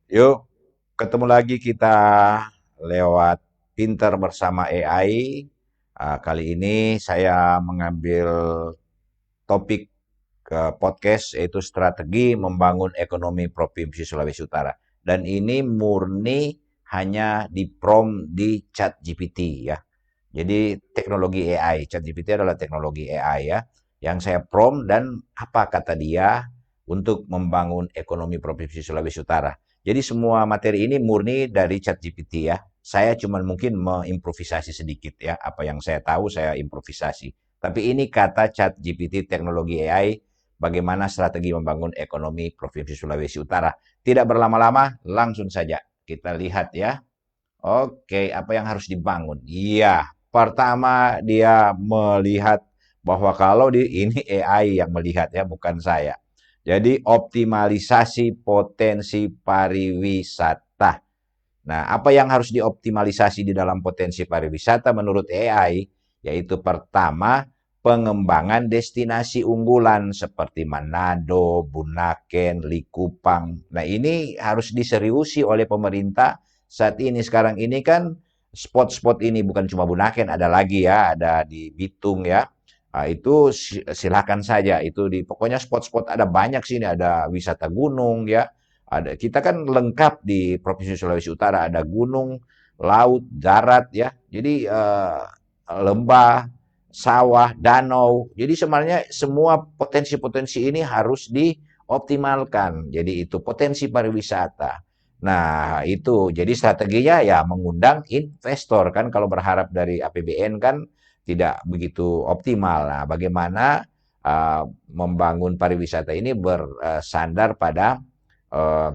Yuk, ketemu lagi kita lewat Pinter bersama AI. Kali ini saya mengambil topik ke podcast yaitu strategi membangun ekonomi Provinsi Sulawesi Utara. Dan ini murni hanya di prompt di ChatGPT ya. Jadi teknologi AI, ChatGPT adalah teknologi AI ya, yang saya prompt dan apa kata dia untuk membangun ekonomi Provinsi Sulawesi Utara. Jadi semua materi ini murni dari ChatGPT ya. Saya cuma mungkin mengimprovisasi sedikit ya, apa yang saya tahu saya improvisasi. Tapi ini kata ChatGPT teknologi AI bagaimana strategi membangun ekonomi Provinsi Sulawesi Utara. Tidak berlama-lama, langsung saja kita lihat ya. Oke, apa yang harus dibangun? Iya, pertama dia melihat bahwa kalau ini AI yang melihat ya, bukan saya. Jadi optimalisasi potensi pariwisata. Nah, apa yang harus dioptimalisasi di dalam potensi pariwisata menurut AI? Yaitu pertama, pengembangan destinasi unggulan seperti Manado, Bunaken, Likupang. Nah, ini harus diseriusi oleh pemerintah saat ini. Sekarang ini kan spot-spot ini bukan cuma Bunaken, ada lagi ya, ada di Bitung ya. Nah, itu silakan saja itu di pokoknya spot-spot ada banyak sini, ada wisata gunung ya, ada kita kan lengkap di Provinsi Sulawesi Utara, ada gunung, laut, darat ya. Jadi lembah, sawah, danau. Jadi sebenarnya semua potensi-potensi ini harus dioptimalkan. Jadi itu potensi pariwisata. Nah, itu jadi strateginya ya mengundang investor kan, kalau berharap dari APBN kan tidak begitu optimal. Nah, bagaimana membangun pariwisata ini bersandar pada uh,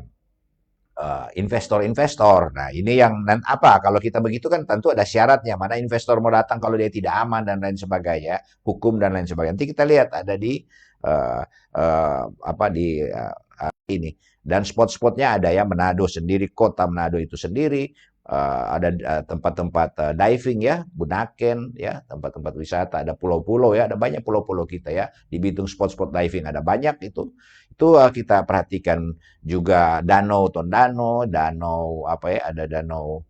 investor-investor. Nah, ini yang dan apa? Kalau kita begitu kan tentu ada syaratnya. Mana investor mau datang kalau dia tidak aman dan lain sebagainya, hukum dan lain sebagainya. Nanti kita lihat ada di uh, apa di ini. Dan spot-spotnya ada ya, Manado sendiri, kota Manado itu sendiri, ada tempat-tempat diving ya, Bunaken ya, tempat-tempat wisata, ada pulau-pulau ya, ada banyak pulau-pulau kita ya. Di Bitung spot-spot diving ada banyak itu. Itu kita perhatikan juga danau Tondano, danau apa ya, ada danau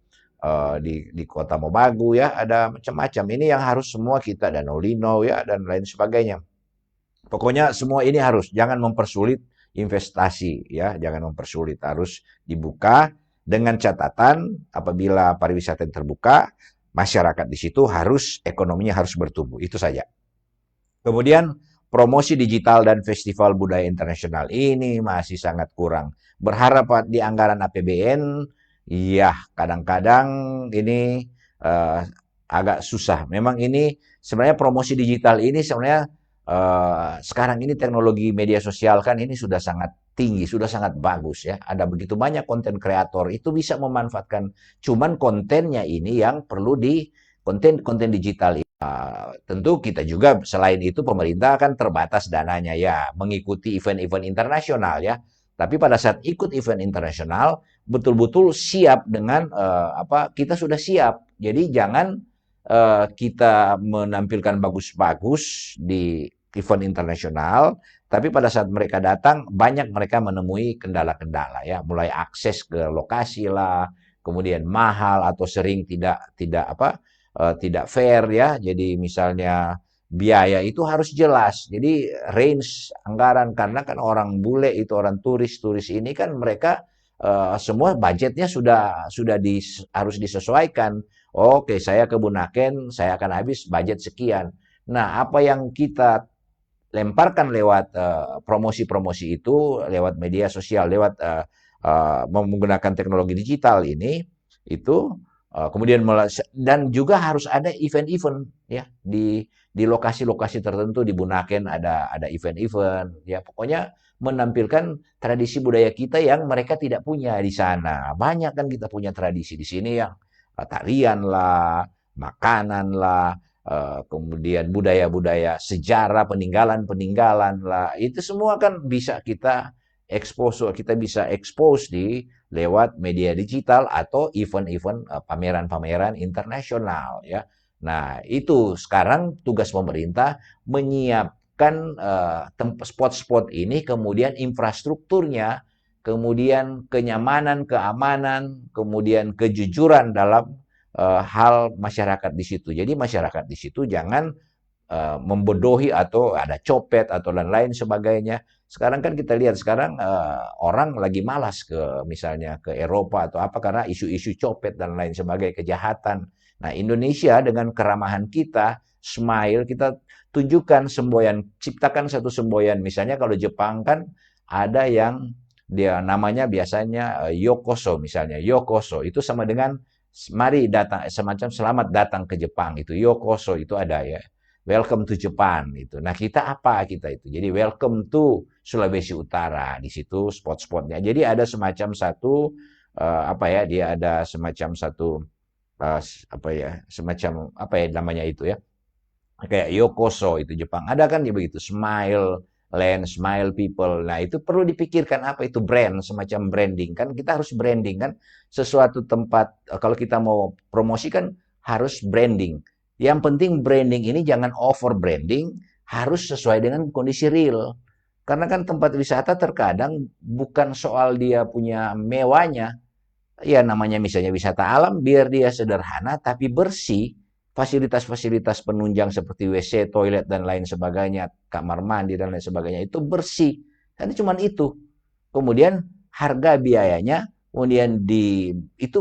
di Kota Mobagu ya, ada macam-macam. Ini yang harus semua kita, Danau Lino ya, dan lain sebagainya. Pokoknya semua ini harus, jangan mempersulit investasi ya, jangan mempersulit, harus dibuka dengan catatan apabila pariwisata yang terbuka, masyarakat di situ harus ekonominya harus bertumbuh, itu saja. Kemudian promosi digital dan festival budaya internasional ini masih sangat kurang. Berharap di anggaran APBN, ya kadang-kadang ini eh, agak susah. Memang ini sebenarnya promosi digital ini sebenarnya sekarang ini teknologi media sosial kan ini sudah sangat tinggi, sudah sangat bagus ya. Ada begitu banyak konten kreator itu bisa memanfaatkan. Cuman kontennya ini yang perlu di konten digital. Tentu kita juga selain itu pemerintah kan terbatas dananya ya, mengikuti event-event internasional ya. Tapi pada saat ikut event internasional betul-betul siap dengan apa, kita sudah siap. Jadi jangan kita menampilkan bagus-bagus di event internasional, tapi pada saat mereka datang banyak mereka menemui kendala-kendala ya, mulai akses ke lokasi lah, kemudian mahal atau sering tidak tidak apa tidak fair ya. Jadi misalnya biaya itu harus jelas. Jadi range anggaran, karena kan orang bule itu orang turis-turis ini kan mereka semua budgetnya sudah harus disesuaikan. Oke, saya ke Bunaken, saya akan habis budget sekian. Nah, apa yang kita lemparkan lewat promosi-promosi itu, lewat media sosial, lewat menggunakan teknologi digital ini, itu kemudian dan juga harus ada event-event ya di lokasi-lokasi tertentu. Di Bunaken ada event-event ya, pokoknya menampilkan tradisi budaya kita yang mereka tidak punya di sana. Banyak kan kita punya tradisi di sini yang tarian lah, makanan lah, kemudian budaya-budaya sejarah, peninggalan-peninggalan lah, itu semua kan bisa kita expose, kita bisa expose di lewat media digital atau event-event pameran-pameran internasional ya. Nah, itu sekarang tugas pemerintah menyiapkan spot-spot ini, kemudian infrastrukturnya. kemudian kenyamanan, keamanan, kemudian kejujuran dalam hal masyarakat di situ. Jadi masyarakat di situ jangan membodohi atau ada copet atau lain-lain sebagainya. Sekarang kan kita lihat sekarang orang lagi malas ke misalnya ke Eropa atau apa karena isu-isu copet dan lain sebagainya kejahatan. Nah, Indonesia dengan keramahan kita, smile, kita tunjukkan semboyan, ciptakan satu semboyan. Misalnya kalau Jepang kan ada yang dia namanya biasanya yokoso misalnya. Yokoso itu sama dengan mari datang semacam selamat datang ke Jepang itu. Yokoso itu ada ya. Welcome to Japan itu. Nah, kita apa kita itu? Jadi welcome to Sulawesi Utara di situ spot-spotnya. Jadi ada semacam satu apa ya? Dia ada semacam satu apa ya? Semacam apa ya namanya itu ya? Kayak Yokoso itu Jepang. Ada kan dia begitu, Smile Land, Smile People. Nah, itu perlu dipikirkan apa itu brand, semacam branding kan kita harus branding kan sesuatu tempat kalau kita mau promosikan harus branding. Yang penting branding ini jangan over branding, harus sesuai dengan kondisi real. Karena kan tempat wisata terkadang bukan soal dia punya mewahnya, ya namanya misalnya wisata alam, biar dia sederhana tapi bersih, fasilitas-fasilitas penunjang seperti WC, toilet dan lain sebagainya, kamar mandi dan lain sebagainya itu bersih. Dan cuma itu. Kemudian harga biayanya, kemudian itu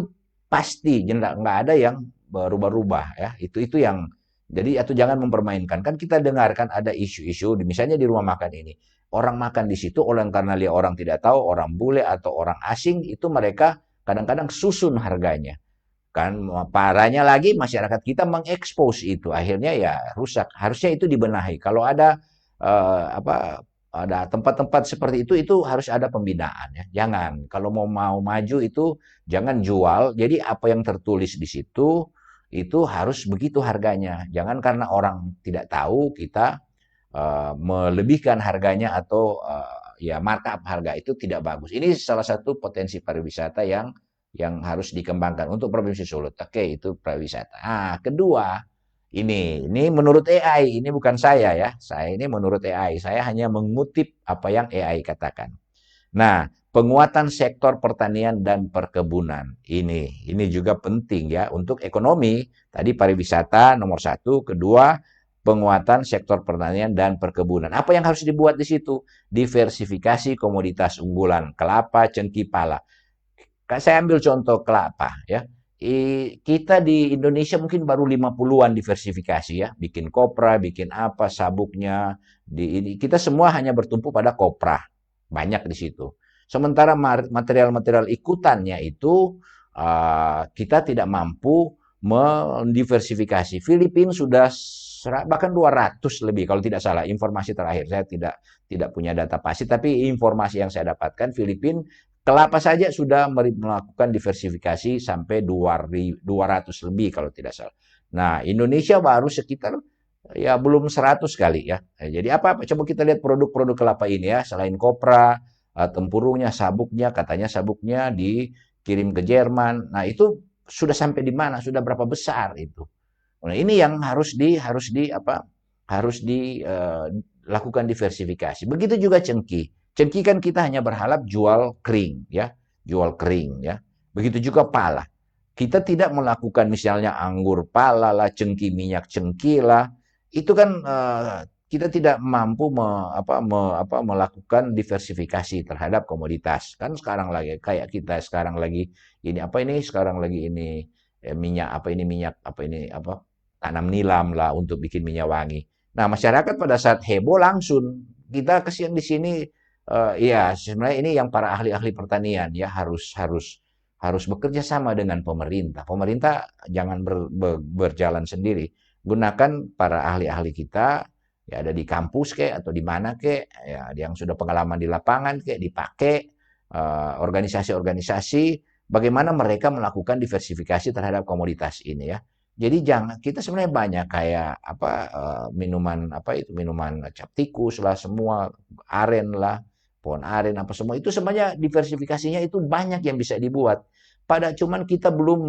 pasti nggak ada yang berubah-ubah ya. Itu yang jadi atau jangan mempermainkan. Kan kita dengarkan ada isu-isu misalnya di rumah makan ini. Orang makan di situ oleh karena dia orang tidak tahu, orang bule atau orang asing itu mereka kadang-kadang susun harganya. Kan parahnya lagi masyarakat kita mengekspos itu akhirnya ya rusak. Harusnya itu dibenahi. Kalau ada apa ada tempat-tempat seperti itu harus ada pembinaan ya. Jangan kalau mau maju itu jangan jual. Jadi apa yang tertulis di situ itu harus begitu harganya. Jangan karena orang tidak tahu kita melebihkan harganya atau ya markup harga itu tidak bagus. Ini salah satu potensi pariwisata yang harus dikembangkan untuk Provinsi Sulut. Oke, itu pariwisata. Ah, kedua, ini menurut AI, ini bukan saya ya. Saya ini menurut AI. Saya hanya mengutip apa yang AI katakan. Nah, penguatan sektor pertanian dan perkebunan. Ini juga penting ya untuk ekonomi. Tadi pariwisata nomor satu, kedua penguatan sektor pertanian dan perkebunan. Apa yang harus dibuat di situ? Diversifikasi komoditas unggulan, kelapa, cengkih, pala. Saya ambil contoh kelapa ya. Kita di Indonesia mungkin baru 50-an diversifikasi ya, bikin kopra, bikin apa, sabuknya. Kita semua hanya bertumpu pada kopra, banyak di situ. Sementara material-material ikutannya itu kita tidak mampu mendiversifikasi. Filipina sudah bahkan 200 lebih kalau tidak salah informasi terakhir. Saya tidak punya data pasti, tapi informasi yang saya dapatkan Filipina kelapa saja sudah melakukan diversifikasi sampai 200 lebih kalau tidak salah. Nah, Indonesia baru sekitar ya belum 100 kali ya. Jadi apa? Coba kita lihat produk-produk kelapa ini ya, selain kopra, tempurungnya, sabuknya, katanya sabuknya dikirim ke Jerman. Nah, itu sudah sampai di mana? Sudah berapa besar itu? Nah, ini yang harus dilakukan diversifikasi. Begitu juga cengkih. Cengkih kan kita hanya berharap jual kering ya, jual kering ya. Begitu juga pala. Kita tidak melakukan misalnya anggur pala lah, cengkih minyak cengkih lah. Itu kan kita tidak mampu melakukan diversifikasi terhadap komoditas. Kan sekarang lagi kayak kita sekarang lagi sekarang lagi ini minyak tanam nilam lah untuk bikin minyak wangi. Nah, masyarakat pada saat heboh langsung kita kesian di sini. Ya, sebenarnya ini yang para ahli-ahli pertanian ya harus bekerja sama dengan pemerintah. Pemerintah jangan berjalan sendiri. Gunakan para ahli-ahli kita ya ada di kampus atau di mana ya yang sudah pengalaman di lapangan dipakai organisasi-organisasi bagaimana mereka melakukan diversifikasi terhadap komoditas ini ya. Jadi kita sebenarnya banyak kayak minuman minuman cap tikus lah semua aren lah pohon aren apa semua itu semuanya diversifikasinya itu banyak yang bisa dibuat. Cuman kita belum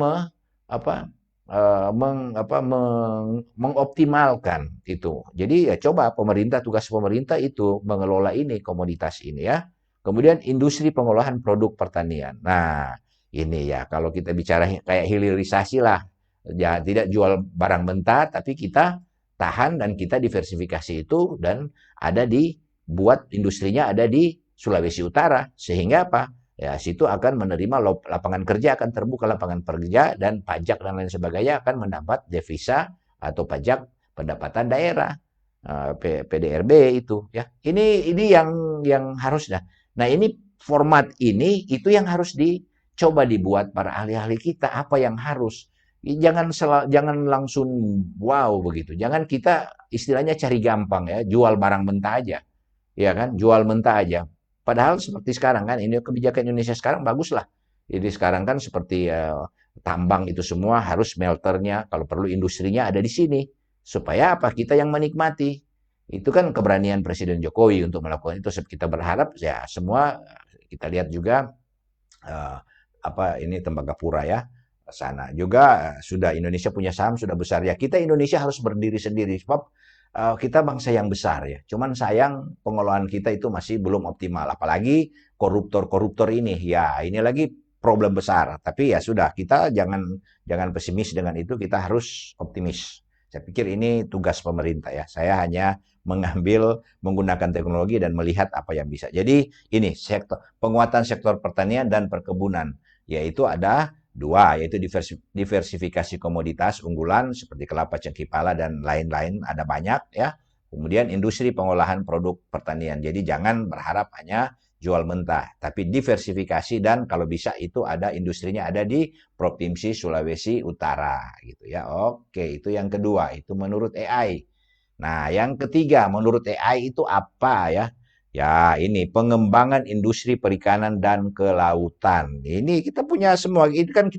mengoptimalkan itu. Jadi ya coba tugas pemerintah itu mengelola ini komoditas ini ya. Kemudian industri pengolahan produk pertanian. Nah, ini ya kalau kita bicara kayak hilirisasi lah, ya tidak jual barang mentah, tapi kita tahan dan kita diversifikasi itu dan ada di buat industrinya ada di Sulawesi Utara sehingga apa? Ya, situ akan menerima lapangan kerja, akan terbuka lapangan kerja dan pajak dan lain sebagainya akan mendapat devisa atau pajak pendapatan daerah. PDRB itu ya. Ini yang harusnya. Nah, ini format ini itu yang harus dicoba dibuat para ahli-ahli kita apa yang harus. Jangan langsung wow begitu. Jangan kita istilahnya cari gampang ya, jual barang mentah aja. Ya kan, jual mentah aja. Padahal seperti sekarang kan, ini kebijakan Indonesia sekarang bagus lah. Jadi sekarang kan seperti tambang itu semua harus smelternya, kalau perlu industrinya ada di sini. Supaya apa? Kita yang menikmati. Itu kan keberanian Presiden Jokowi untuk melakukan itu. Kita berharap ya semua kita lihat juga eh, apa ini Tembagapura ya sana juga sudah Indonesia punya saham sudah besar ya. Kita Indonesia harus berdiri sendiri sebab kita bangsa yang besar ya. Cuman sayang pengelolaan kita itu masih belum optimal. Apalagi koruptor-koruptor ini. Ya, ini lagi problem besar. Tapi ya sudah, kita jangan pesimis dengan itu. Kita harus optimis. Saya pikir ini tugas pemerintah ya. Saya hanya menggunakan teknologi dan melihat apa yang bisa. Jadi ini penguatan sektor pertanian dan perkebunan, yaitu ada dua, yaitu diversifikasi komoditas unggulan seperti kelapa, cengkeh pala, dan lain-lain, ada banyak ya. Kemudian industri pengolahan produk pertanian. Jadi jangan berharap hanya jual mentah, tapi diversifikasi dan kalau bisa itu ada industrinya ada di Provinsi Sulawesi Utara gitu ya. Oke, itu yang kedua, itu menurut AI. Nah, yang ketiga, menurut AI itu apa ya? Ya, ini pengembangan industri perikanan dan kelautan. Ini kita punya semua. Ini kan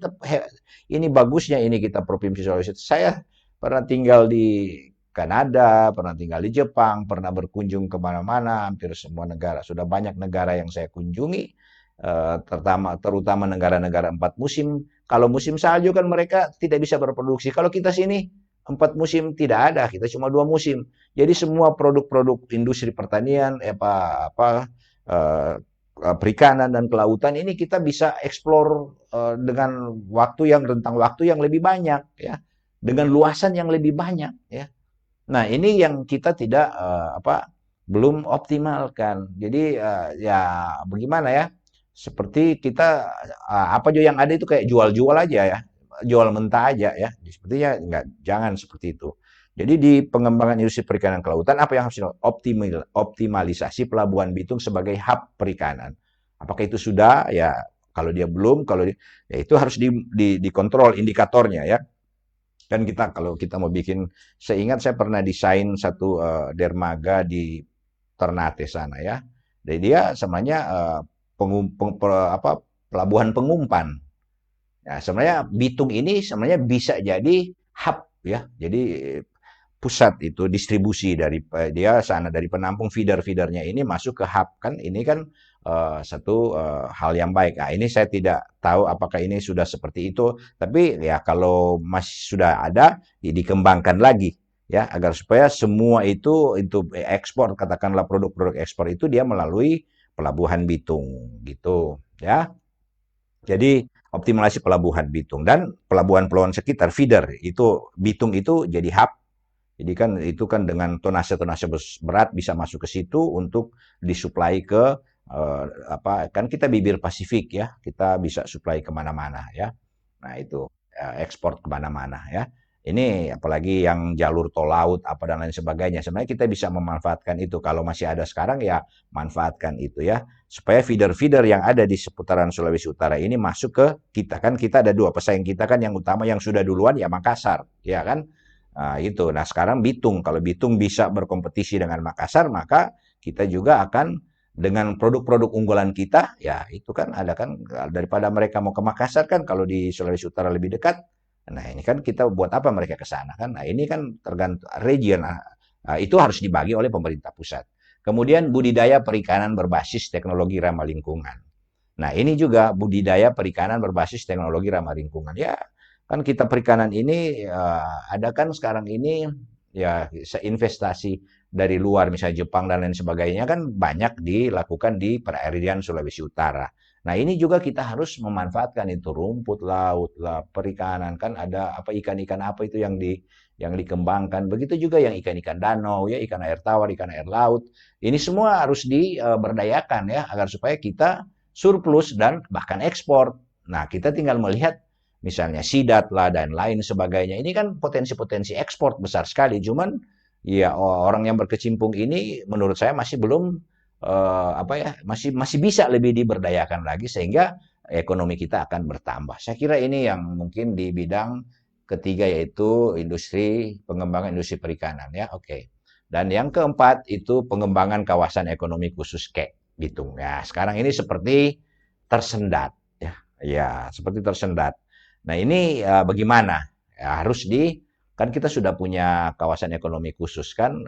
ini bagusnya ini kita Provinsi Sulawesi. Saya pernah tinggal di Kanada, pernah tinggal di Jepang, pernah berkunjung kemana-mana, hampir semua negara. Sudah banyak negara yang saya kunjungi, terutama negara-negara 4 musim. Kalau musim salju kan mereka tidak bisa berproduksi. Kalau kita sini 4 musim tidak ada, kita cuma 2 musim. Jadi semua produk-produk industri pertanian, eh, perikanan dan kelautan ini kita bisa eksplor dengan rentang waktu yang lebih banyak, ya, dengan luasan yang lebih banyak, ya. Nah ini yang kita tidak belum optimalkan. Jadi ya bagaimana ya? Seperti kita apa aja yang ada itu kayak jual-jual aja ya, jual mentah aja ya. Sepertinya enggak, jangan seperti itu. Jadi di pengembangan industri perikanan kelautan apa yang harus optimalisasi Pelabuhan Bitung sebagai hub perikanan. Apakah itu sudah ya? Kalau dia belum, ya itu harus dikontrol indikatornya ya. Kan kalau kita mau bikin, saya ingat saya pernah desain satu dermaga di Ternate sana ya. Jadi dia sebenarnya pelabuhan pengumpan. Ya, sebenarnya Bitung ini sebenarnya bisa jadi hub ya. Jadi pusat itu distribusi dari dia sana dari penampung feedernya ini masuk ke hub kan ini kan satu hal yang baik. Nah, ini saya tidak tahu apakah ini sudah seperti itu, tapi ya kalau masih sudah ada ya dikembangkan lagi ya agar supaya semua itu ekspor katakanlah produk-produk ekspor itu dia melalui Pelabuhan Bitung gitu ya. Jadi optimalisasi Pelabuhan Bitung dan pelabuhan-pelabuhan sekitar feeder itu Bitung itu jadi hub. Jadi kan itu kan dengan tonase-tonase berat bisa masuk ke situ untuk disuplai ke kan kita bibir Pasifik ya, kita bisa suplai kemana-mana ya. Nah itu ekspor kemana-mana ya. Ini apalagi yang jalur tol laut apa dan lain sebagainya. Sebenarnya kita bisa memanfaatkan itu. Kalau masih ada sekarang ya manfaatkan itu ya. Supaya feeder-feeder yang ada di seputaran Sulawesi Utara ini masuk ke kita. Kan kita ada dua pesaing kita kan yang utama yang sudah duluan ya Makassar. Ya kan? Nah, itu. Nah, sekarang Bitung. Kalau Bitung bisa berkompetisi dengan Makassar, maka kita juga akan dengan produk-produk unggulan kita, ya itu kan ada kan daripada mereka mau ke Makassar kan kalau di Sulawesi Utara lebih dekat. Nah, ini kan kita buat apa mereka ke sana kan? Nah, ini kan tergantung region. Itu harus dibagi oleh pemerintah pusat. Kemudian budidaya perikanan berbasis teknologi ramah lingkungan. Nah, ini juga budidaya perikanan berbasis teknologi ramah lingkungan. Ya, kan kita perikanan ini ada kan sekarang ini ya investasi dari luar, misalnya Jepang dan lain sebagainya kan banyak dilakukan di perairan Sulawesi Utara. Nah, ini juga kita harus memanfaatkan itu rumput laut lah, perikanan kan ada apa ikan-ikan apa itu yang dikembangkan. Begitu juga yang ikan-ikan danau ya, ikan air tawar, ikan air laut. Ini semua harus diberdayakan ya agar supaya kita surplus dan bahkan ekspor. Nah, kita tinggal melihat misalnya sidat lah dan lain sebagainya. Ini kan potensi-potensi ekspor besar sekali. Cuman ya orang yang berkecimpung ini menurut saya masih belum apa ya masih bisa lebih diberdayakan lagi sehingga ekonomi kita akan bertambah. Saya kira ini yang mungkin di bidang ketiga yaitu pengembangan industri perikanan ya. Oke. Dan yang keempat itu pengembangan kawasan ekonomi khusus KEK gitu. Ya, sekarang ini seperti tersendat ya. Ya, seperti tersendat. Nah, ini bagaimana? Ya, kan kita sudah punya kawasan ekonomi khusus kan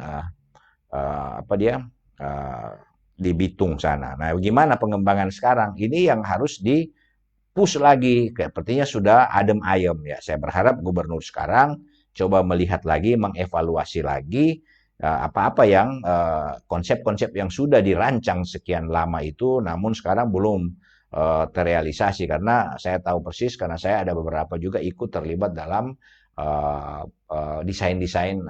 apa dia uh, di Bitung sana. Nah, bagaimana pengembangan sekarang? Ini yang harus di-push lagi. Sepertinya sudah adem ayem ya. Saya berharap gubernur sekarang coba melihat lagi, mengevaluasi lagi apa-apa yang konsep-konsep yang sudah dirancang sekian lama itu, namun sekarang belum terrealisasi karena saya tahu persis karena saya ada beberapa juga ikut terlibat dalam desain-desain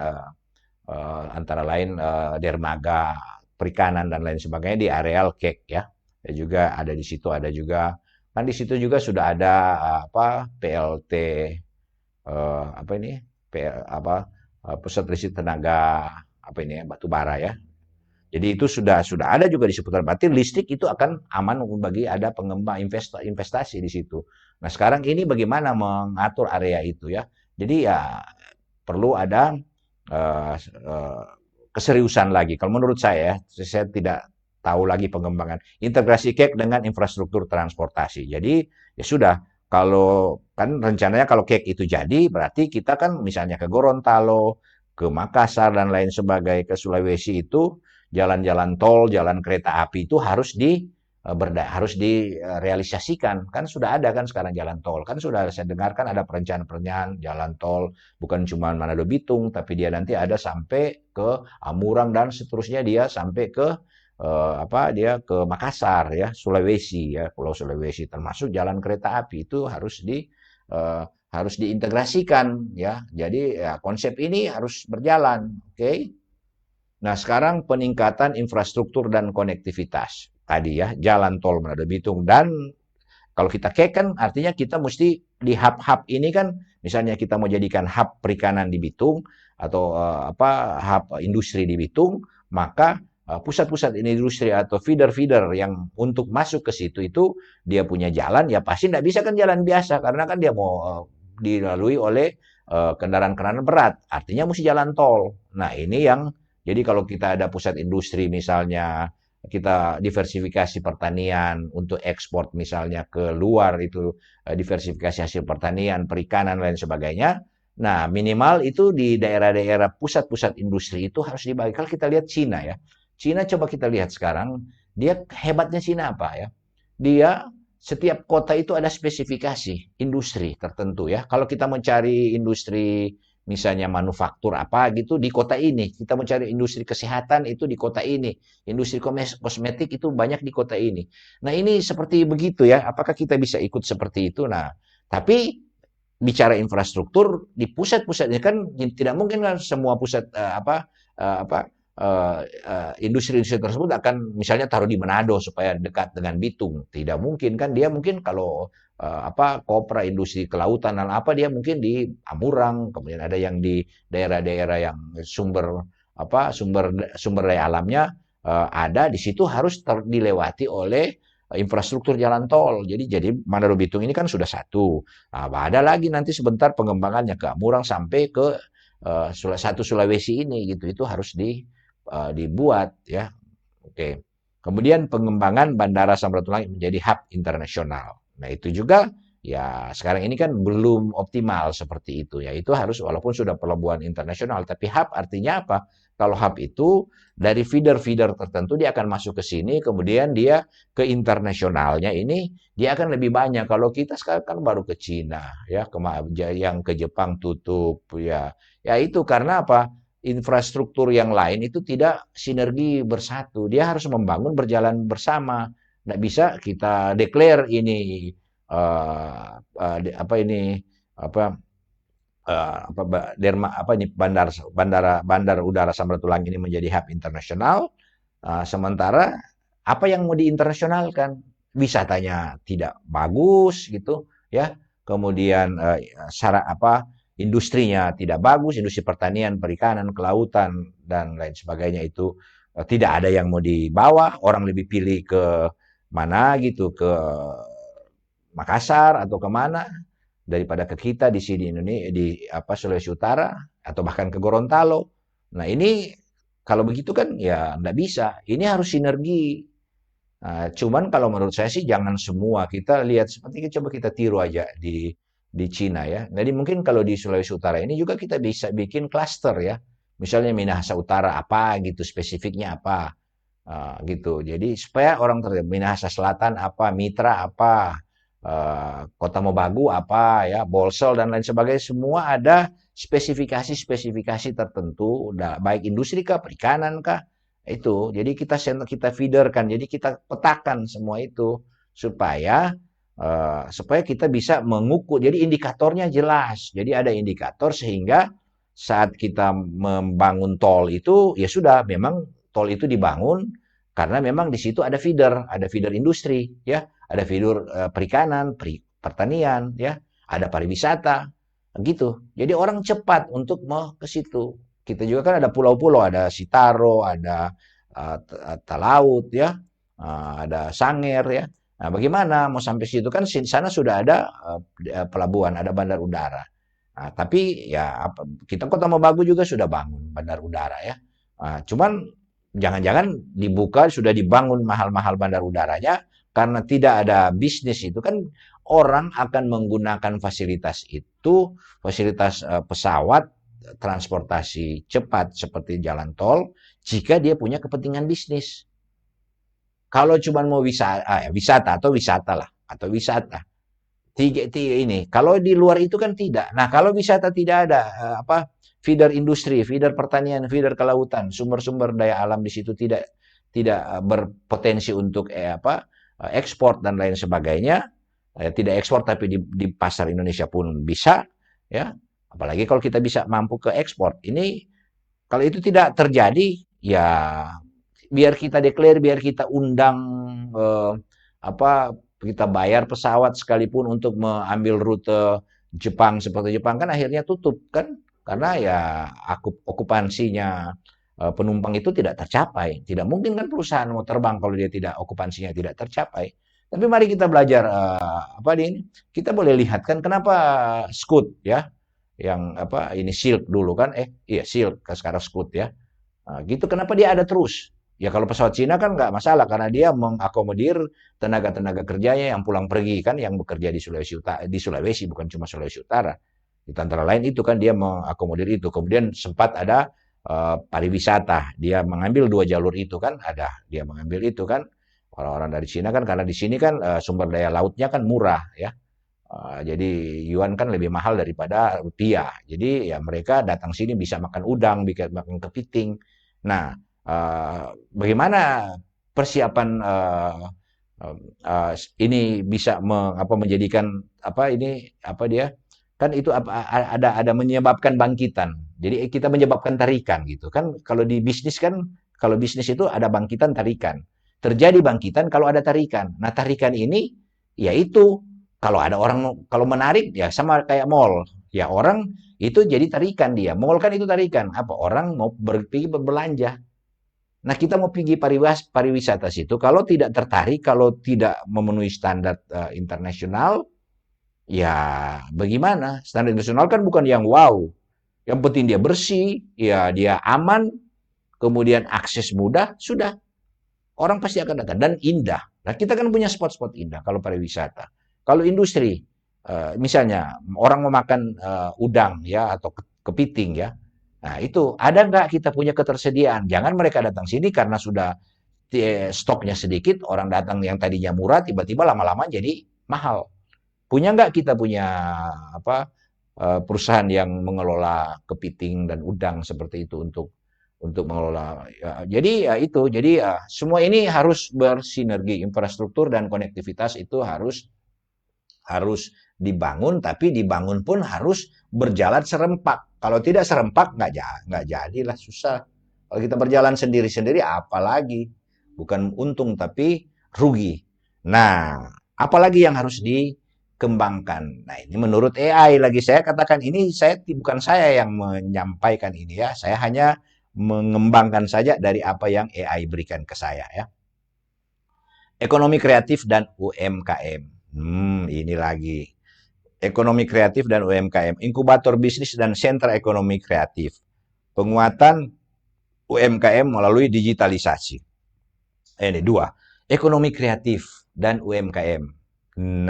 antara lain dermaga perikanan dan lain sebagainya di areal KEK ya. Dan juga ada di situ ada juga kan di situ juga sudah ada apa PLT apa ini pusat riset tenaga apa ini ya, batu bara ya. Jadi itu sudah ada juga di seputar berarti listrik itu akan aman bagi ada pengembang investasi di situ. Nah, sekarang ini bagaimana mengatur area itu ya. Jadi ya perlu ada uh, uh, keseriusan lagi. Kalau menurut saya tidak tahu lagi pengembangan integrasi KEK dengan infrastruktur transportasi. Jadi ya sudah, kalau kan rencananya kalau KEK itu jadi, berarti kita kan misalnya ke Gorontalo, ke Makassar dan lain sebagainya, ke Sulawesi itu jalan-jalan tol, jalan kereta api itu harus direalisasikan. Kan sudah ada kan sekarang jalan tol. Kan sudah saya dengarkan ada perencanaan-perencanaan jalan tol bukan cuma Manado Bitung, tapi dia nanti ada sampai ke Amurang dan seterusnya dia sampai ke dia ke Makassar ya, Sulawesi ya, Pulau Sulawesi termasuk jalan kereta api itu harus diintegrasikan ya. Jadi ya, konsep ini harus berjalan, oke? Nah, sekarang peningkatan infrastruktur dan konektivitas. Tadi ya, jalan tol Manado Bitung. Dan kalau kita kek kan artinya kita mesti di hub-hub ini kan, misalnya kita mau jadikan hub perikanan di Bitung, atau hub industri di Bitung, maka pusat-pusat industri atau feeder-feeder yang untuk masuk ke situ itu dia punya jalan, ya pasti tidak bisa kan jalan biasa, karena kan dia mau dilalui oleh kendaraan-kendaraan berat. Artinya mesti jalan tol. Nah, ini yang jadi kalau kita ada pusat industri misalnya, kita diversifikasi pertanian untuk ekspor misalnya ke luar itu diversifikasi hasil pertanian, perikanan lain sebagainya. Nah, minimal itu di daerah-daerah pusat-pusat industri itu harus dibagi. Kalau kita lihat Cina ya. Cina coba kita lihat sekarang, dia hebatnya Cina apa ya? Dia setiap kota itu ada spesifikasi industri tertentu ya. Kalau kita mencari industri misalnya manufaktur apa gitu di kota ini, kita mencari industri kesehatan itu di kota ini, industri kosmetik itu banyak di kota ini. Nah, ini seperti begitu ya. Apakah kita bisa ikut seperti itu? Nah, tapi bicara infrastruktur di pusat-pusatnya kan tidak mungkin kan semua pusat industri-industri tersebut akan misalnya taruh di Manado supaya dekat dengan Bitung. Tidak mungkin kan dia mungkin kalau kopra industri kelautan dan apa dia mungkin di Amurang, kemudian ada yang di daerah-daerah yang sumber daya alamnya ada di situ harus dilewati oleh infrastruktur jalan tol. Jadi Manado Bitung ini kan sudah satu. Nah, ada lagi nanti sebentar pengembangannya ke Amurang sampai ke satu Sulawesi ini gitu. Itu harus dibuat ya. Oke. Kemudian pengembangan Bandara Samratulangi menjadi hub internasional. Nah, itu juga ya sekarang ini kan belum optimal seperti itu ya. Itu harus walaupun sudah pelabuhan internasional, tapi hub artinya apa? Kalau hub itu dari feeder-feeder tertentu dia akan masuk ke sini, kemudian dia ke internasionalnya ini dia akan lebih banyak. Kalau kita sekarang kan baru ke Cina ya, yang ke Jepang tutup ya. Ya itu karena apa? infrastruktur yang lain itu tidak sinergi bersatu. Dia harus membangun berjalan bersama. Nggak bisa kita declare ini apa ini apa derma apa ini bandar udara Samratulangi ini menjadi hub internasional, sementara apa yang mau diinternasionalkan, wisatanya tidak bagus gitu ya, kemudian syarat apa industrinya tidak bagus, industri pertanian, perikanan, kelautan dan lain sebagainya itu tidak ada yang mau dibawa, orang lebih pilih ke mana gitu, ke Makassar atau kemana daripada ke kita di sini Indonesia di apa Sulawesi Utara atau bahkan ke Gorontalo. Nah ini kalau begitu kan ya nggak bisa. Ini harus sinergi. Nah, cuman kalau menurut saya sih jangan semua kita lihat seperti coba kita tiru aja di Cina ya. Jadi mungkin kalau di Sulawesi Utara ini juga kita bisa bikin klaster ya. Misalnya Minahasa Utara apa gitu spesifiknya apa. Gitu. Jadi supaya orang terlihat Minahasa Selatan apa, Mitra apa, Kota Mobagu apa ya, Bolsel dan lain sebagainya semua ada spesifikasi-spesifikasi tertentu, baik industri kah, perikanan kah, itu. Jadi kita feederkan, jadi kita petakan semua itu supaya kita bisa mengukur. Jadi indikatornya jelas. Jadi ada indikator sehingga saat kita membangun tol itu ya sudah memang tol itu dibangun karena memang di situ ada feeder industri ya, ada feeder perikanan, pertanian ya, ada pariwisata gitu. Jadi orang cepat untuk mau ke situ. Kita juga kan ada pulau-pulau, ada Sitaro, ada Talaut ya, ada Sangihe ya. Nah, bagaimana mau sampai situ kan di sana sudah ada pelabuhan, ada bandar udara. Nah, tapi ya kita Kota Mobagu juga sudah bangun bandar udara ya. Cuman jangan-jangan dibuka sudah dibangun mahal-mahal bandar udaranya karena tidak ada bisnis itu kan orang akan menggunakan fasilitas itu, fasilitas pesawat, transportasi cepat seperti jalan tol jika dia punya kepentingan bisnis. Kalau cuma mau wisata atau wisata lah atau wisata tiga ini. Kalau di luar itu kan tidak. Nah, kalau wisata tidak ada apa feeder industri, feeder pertanian, feeder kelautan, sumber-sumber daya alam di situ tidak berpotensi untuk ekspor dan lain sebagainya. Tidak ekspor tapi di pasar Indonesia pun bisa ya. Apalagi kalau kita bisa mampu ke ekspor. Ini kalau itu tidak terjadi ya biar kita declare, biar kita undang apa kita bayar pesawat sekalipun untuk mengambil rute Jepang seperti Jepang kan akhirnya tutup kan karena ya okupansinya penumpang itu tidak tercapai. Tidak mungkin kan perusahaan mau terbang kalau dia tidak okupansinya tidak tercapai. Tapi mari kita belajar apa ini? Kita boleh lihat kan kenapa Scoot ya yang apa ini Silk dulu kan iya Silk sekarang Scoot ya. Nah, gitu kenapa dia ada terus? Ya kalau pesawat Cina kan nggak masalah karena dia mengakomodir tenaga-tenaga kerjanya yang pulang pergi kan yang bekerja di Sulawesi Utara, di Sulawesi bukan cuma Sulawesi Utara. Itu antara lain itu kan dia mengakomodir itu. Kemudian sempat ada pariwisata, dia mengambil dua jalur itu kan ada, dia mengambil itu kan orang-orang dari Cina kan karena di sini kan sumber daya lautnya kan murah ya. Jadi yuan kan lebih mahal daripada rupiah. Jadi ya mereka datang sini bisa makan udang, bisa makan kepiting. Nah, bagaimana persiapan ini bisa menjadikan apa ini apa dia kan itu ada menyebabkan bangkitan. Jadi kita menyebabkan tarikan gitu kan. Kalau di bisnis kan kalau bisnis itu ada bangkitan tarikan. Terjadi bangkitan kalau ada tarikan. Nah, tarikan ini yaitu kalau ada orang kalau menarik ya sama kayak mall. Ya orang itu jadi tarikan dia. Mall kan itu tarikan. Apa orang mau pergi berbelanja. Nah, kita mau pergi pariwisata situ, kalau tidak tertarik, kalau tidak memenuhi standar internasional, ya bagaimana? Standar internasional kan bukan yang wow. Yang penting dia bersih, ya dia aman, kemudian akses mudah, sudah. Orang pasti akan datang dan indah. Nah, kita kan punya spot-spot indah kalau pariwisata. Kalau industri, misalnya orang mau makan udang ya atau kepiting ya, nah, itu ada nggak kita punya ketersediaan? Jangan mereka datang sini karena sudah stoknya sedikit, orang datang yang tadinya murah, tiba-tiba lama-lama jadi mahal. Punya nggak kita punya apa perusahaan yang mengelola kepiting dan udang seperti itu untuk mengelola. Ya, jadi ya itu, jadi ya, semua ini harus bersinergi, infrastruktur dan konektivitas itu harus harus dibangun, tapi dibangun pun harus berjalan serempak. Kalau tidak serempak nggak jadilah, susah. Kalau kita berjalan sendiri-sendiri apalagi bukan untung tapi rugi. Nah, apalagi yang harus dikembangkan. Nah, ini menurut AI lagi saya katakan ini bukan saya yang menyampaikan ini ya. Saya hanya mengembangkan saja dari apa yang AI berikan ke saya ya. Ekonomi kreatif dan UMKM. Ini lagi. Ekonomi kreatif dan UMKM, inkubator bisnis dan sentra ekonomi kreatif, penguatan UMKM melalui digitalisasi. Ini dua, ekonomi kreatif dan UMKM.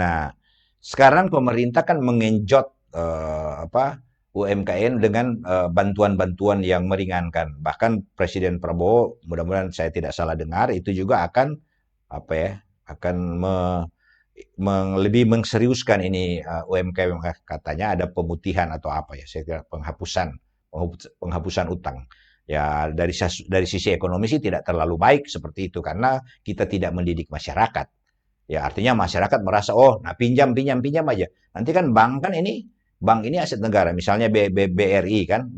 Nah, sekarang pemerintah kan mengenjot UMKM dengan bantuan-bantuan yang meringankan. Bahkan Presiden Prabowo, mudah-mudahan saya tidak salah dengar, itu juga akan apa ya, akan lebih mengseriuskan ini UMKM, katanya ada pemutihan atau apa ya, saya kira penghapusan utang. Ya dari sisi ekonomi sih tidak terlalu baik seperti itu karena kita tidak mendidik masyarakat. Ya artinya masyarakat merasa oh nah pinjam pinjam pinjam aja. Nanti kan bank ini aset negara. Misalnya BRI kan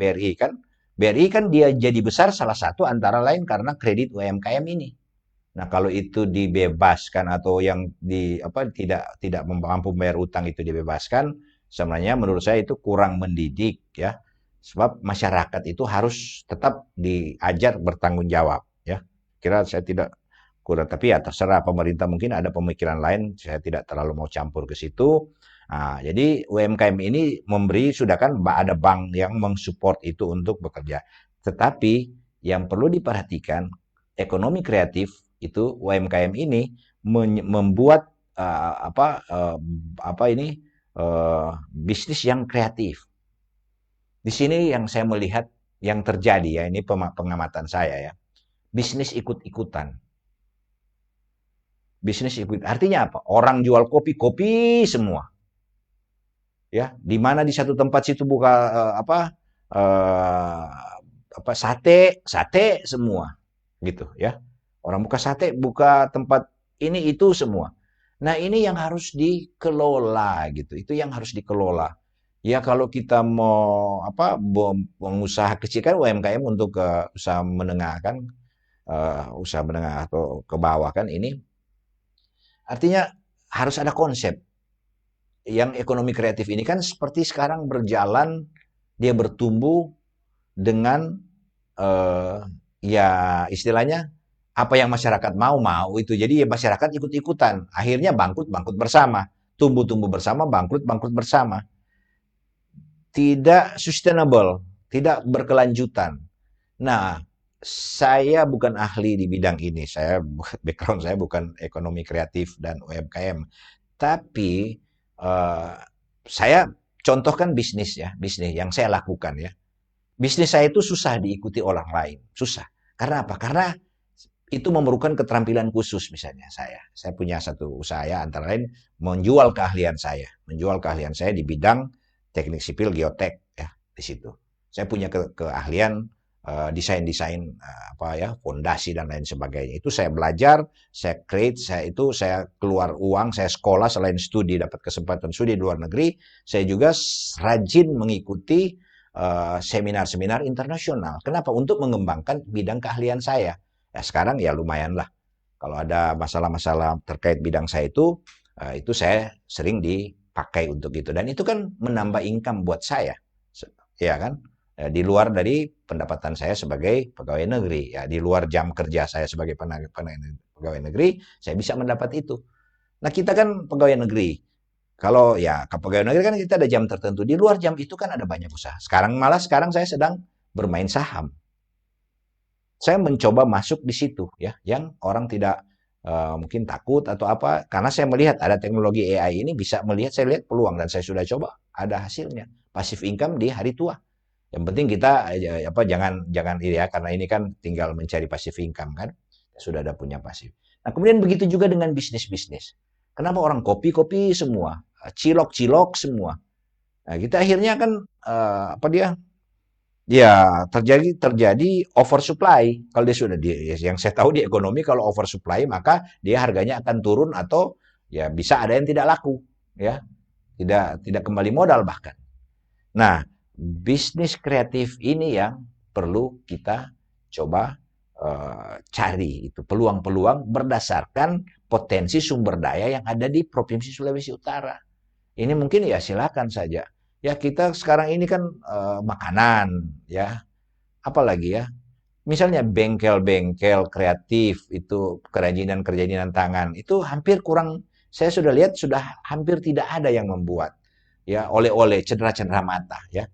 dia jadi besar salah satu antara lain karena kredit UMKM ini. Nah, kalau itu dibebaskan atau yang tidak mampu membayar utang itu dibebaskan, sebenarnya menurut saya itu kurang mendidik ya. Sebab masyarakat itu harus tetap diajar bertanggung jawab ya. Kira saya tidak kurang, tapi ya terserah pemerintah mungkin ada pemikiran lain, saya tidak terlalu mau campur ke situ. Nah, jadi UMKM ini sudah kan ada bank yang mensupport itu untuk bekerja. Tetapi yang perlu diperhatikan ekonomi kreatif itu UMKM ini membuat bisnis yang kreatif. Di sini yang saya melihat yang terjadi ya, ini pengamatan saya ya. Bisnis ikut-ikutan. Bisnis ikut. Artinya apa? Orang jual kopi, kopi semua. Ya, di mana di satu tempat situ buka sate, sate semua. Gitu ya. Orang buka sate, buka tempat ini itu semua. Nah, ini yang harus dikelola gitu. Itu yang harus dikelola. Ya kalau kita mau pengusaha kecil kan UMKM untuk usaha menengah kan, usaha menengah atau ke bawah kan ini artinya harus ada konsep. Yang ekonomi kreatif ini kan seperti sekarang berjalan, dia bertumbuh dengan ya istilahnya apa yang masyarakat mau itu. Jadi ya masyarakat ikut-ikutan. Akhirnya bangkrut bersama. Tumbuh-tumbuh bersama, bangkrut bersama. Tidak sustainable, tidak berkelanjutan. Nah, saya bukan ahli di bidang ini. Background saya bukan ekonomi kreatif dan UMKM. Tapi saya contohkan bisnis ya, bisnis yang saya lakukan ya. Bisnis saya itu susah diikuti orang lain, susah. Karena apa? Karena itu memerlukan keterampilan khusus misalnya saya punya satu usaha ya, antara lain menjual keahlian saya di bidang teknik sipil geotek ya di situ. Saya punya keahlian desain-desain fondasi dan lain sebagainya. Itu saya belajar, saya create, saya keluar uang, saya sekolah selain studi dapat kesempatan studi di luar negeri, saya juga rajin mengikuti seminar-seminar internasional. Kenapa? Untuk mengembangkan bidang keahlian saya. Ya sekarang ya lumayan lah. Kalau ada masalah-masalah terkait bidang saya itu saya sering dipakai untuk itu. Dan itu kan menambah income buat saya. Ya kan? Ya, di luar dari pendapatan saya sebagai pegawai negeri. Ya, di luar jam kerja saya sebagai pegawai negeri, saya bisa mendapat itu. Nah kita kan pegawai negeri. Kalau ya ke pegawai negeri kan kita ada jam tertentu. Di luar jam itu kan ada banyak usaha. Sekarang saya sedang bermain saham. Saya mencoba masuk di situ ya, yang orang tidak mungkin takut atau apa, karena saya melihat ada teknologi AI ini bisa melihat, saya lihat peluang dan saya sudah coba, ada hasilnya, passive income di hari tua. Yang penting kita jangan ini ya, karena ini kan tinggal mencari passive income kan, sudah ada punya pasif. Nah kemudian begitu juga dengan bisnis-bisnis. Kenapa orang kopi-kopi semua, cilok-cilok semua. Nah, kita akhirnya kan apa dia? Ya, terjadi oversupply. Kalau dia sudah yang saya tahu di ekonomi kalau oversupply maka dia harganya akan turun atau ya bisa ada yang tidak laku, ya, tidak kembali modal bahkan. Nah, bisnis kreatif ini yang perlu kita coba cari itu peluang-peluang berdasarkan potensi sumber daya yang ada di Provinsi Sulawesi Utara. Ini mungkin ya silakan saja. Ya kita sekarang ini kan makanan ya, apalagi ya. Misalnya bengkel-bengkel kreatif itu kerajinan-kerajinan tangan itu hampir kurang, saya sudah lihat sudah hampir tidak ada yang membuat ya oleh-oleh cendera-cendera mata ya.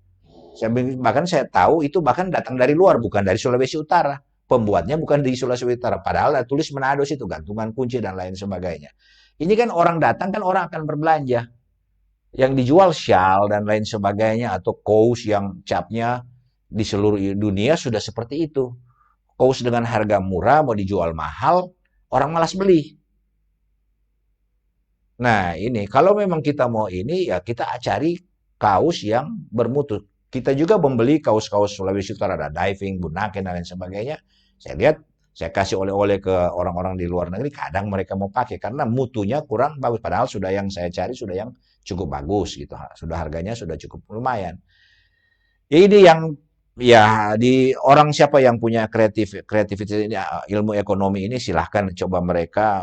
Bahkan saya tahu itu bahkan datang dari luar bukan dari Sulawesi Utara. Pembuatnya bukan di Sulawesi Utara padahal ada tulis Manado situ gantungan kunci dan lain sebagainya. Ini kan orang datang kan orang akan berbelanja yang dijual shawl dan lain sebagainya atau kaos yang capnya di seluruh dunia sudah seperti itu. Kaos dengan harga murah mau dijual mahal, orang malas beli. Nah, ini kalau memang kita mau ini ya kita cari kaos yang bermutu. Kita juga membeli kaos-kaos Sulawesi Utara, ada diving, bunaken dan lain sebagainya. Saya lihat, saya kasih oleh-oleh ke orang-orang di luar negeri, kadang mereka mau pakai karena mutunya kurang bagus. Padahal sudah yang saya cari sudah yang cukup bagus gitu, sudah harganya sudah cukup lumayan. Ya ini yang ya di orang siapa yang punya kreativitas ini ilmu ekonomi ini silahkan coba mereka.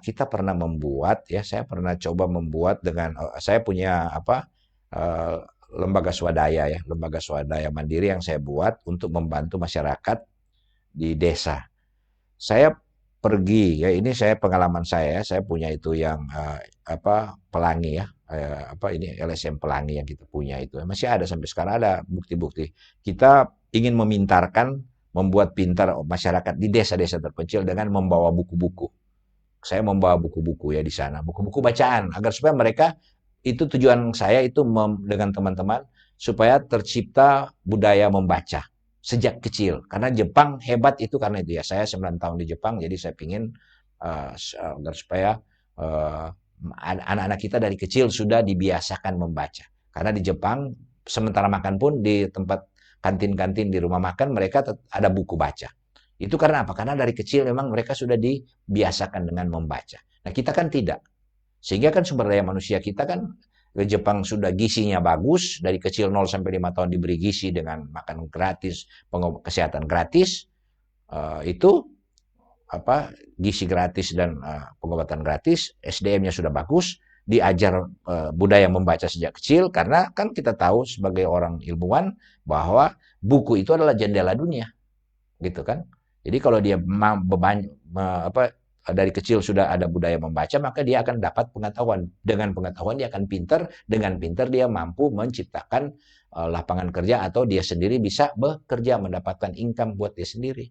Kita pernah membuat ya saya pernah coba membuat dengan saya punya apa eh, lembaga swadaya ya lembaga swadaya mandiri yang saya buat untuk membantu masyarakat di desa. Saya pergi ya ini saya pengalaman saya punya itu yang apa pelangi ya apa ini LSM pelangi yang kita punya itu masih ada sampai sekarang ada bukti-bukti kita ingin memintarkan membuat pintar masyarakat di desa-desa terpencil dengan membawa buku-buku. Saya membawa buku-buku ya di sana buku-buku bacaan agar supaya mereka itu tujuan saya itu dengan teman-teman supaya tercipta budaya membaca sejak kecil. Karena Jepang hebat itu karena itu ya. Saya 9 tahun di Jepang, jadi saya ingin agar supaya uh, anak-anak kita dari kecil sudah dibiasakan membaca. Karena di Jepang, sementara makan pun di tempat kantin-kantin di rumah makan mereka ada buku baca. Itu karena apa? Karena dari kecil memang mereka sudah dibiasakan dengan membaca. Nah kita kan tidak. Sehingga kan sumber daya manusia kita kan Jepang sudah gizinya bagus, dari kecil 0 sampai 5 tahun diberi gizi dengan makan gratis, kesehatan gratis, itu apa gizi gratis dan pengobatan gratis, SDM-nya sudah bagus, diajar budaya membaca sejak kecil karena kan kita tahu sebagai orang ilmuwan bahwa buku itu adalah jendela dunia, gitu kan. Jadi kalau dia beban apa dari kecil sudah ada budaya membaca, maka dia akan dapat pengetahuan. Dengan pengetahuan dia akan pinter, dengan pinter dia mampu menciptakan lapangan kerja atau dia sendiri bisa bekerja mendapatkan income buat dia sendiri.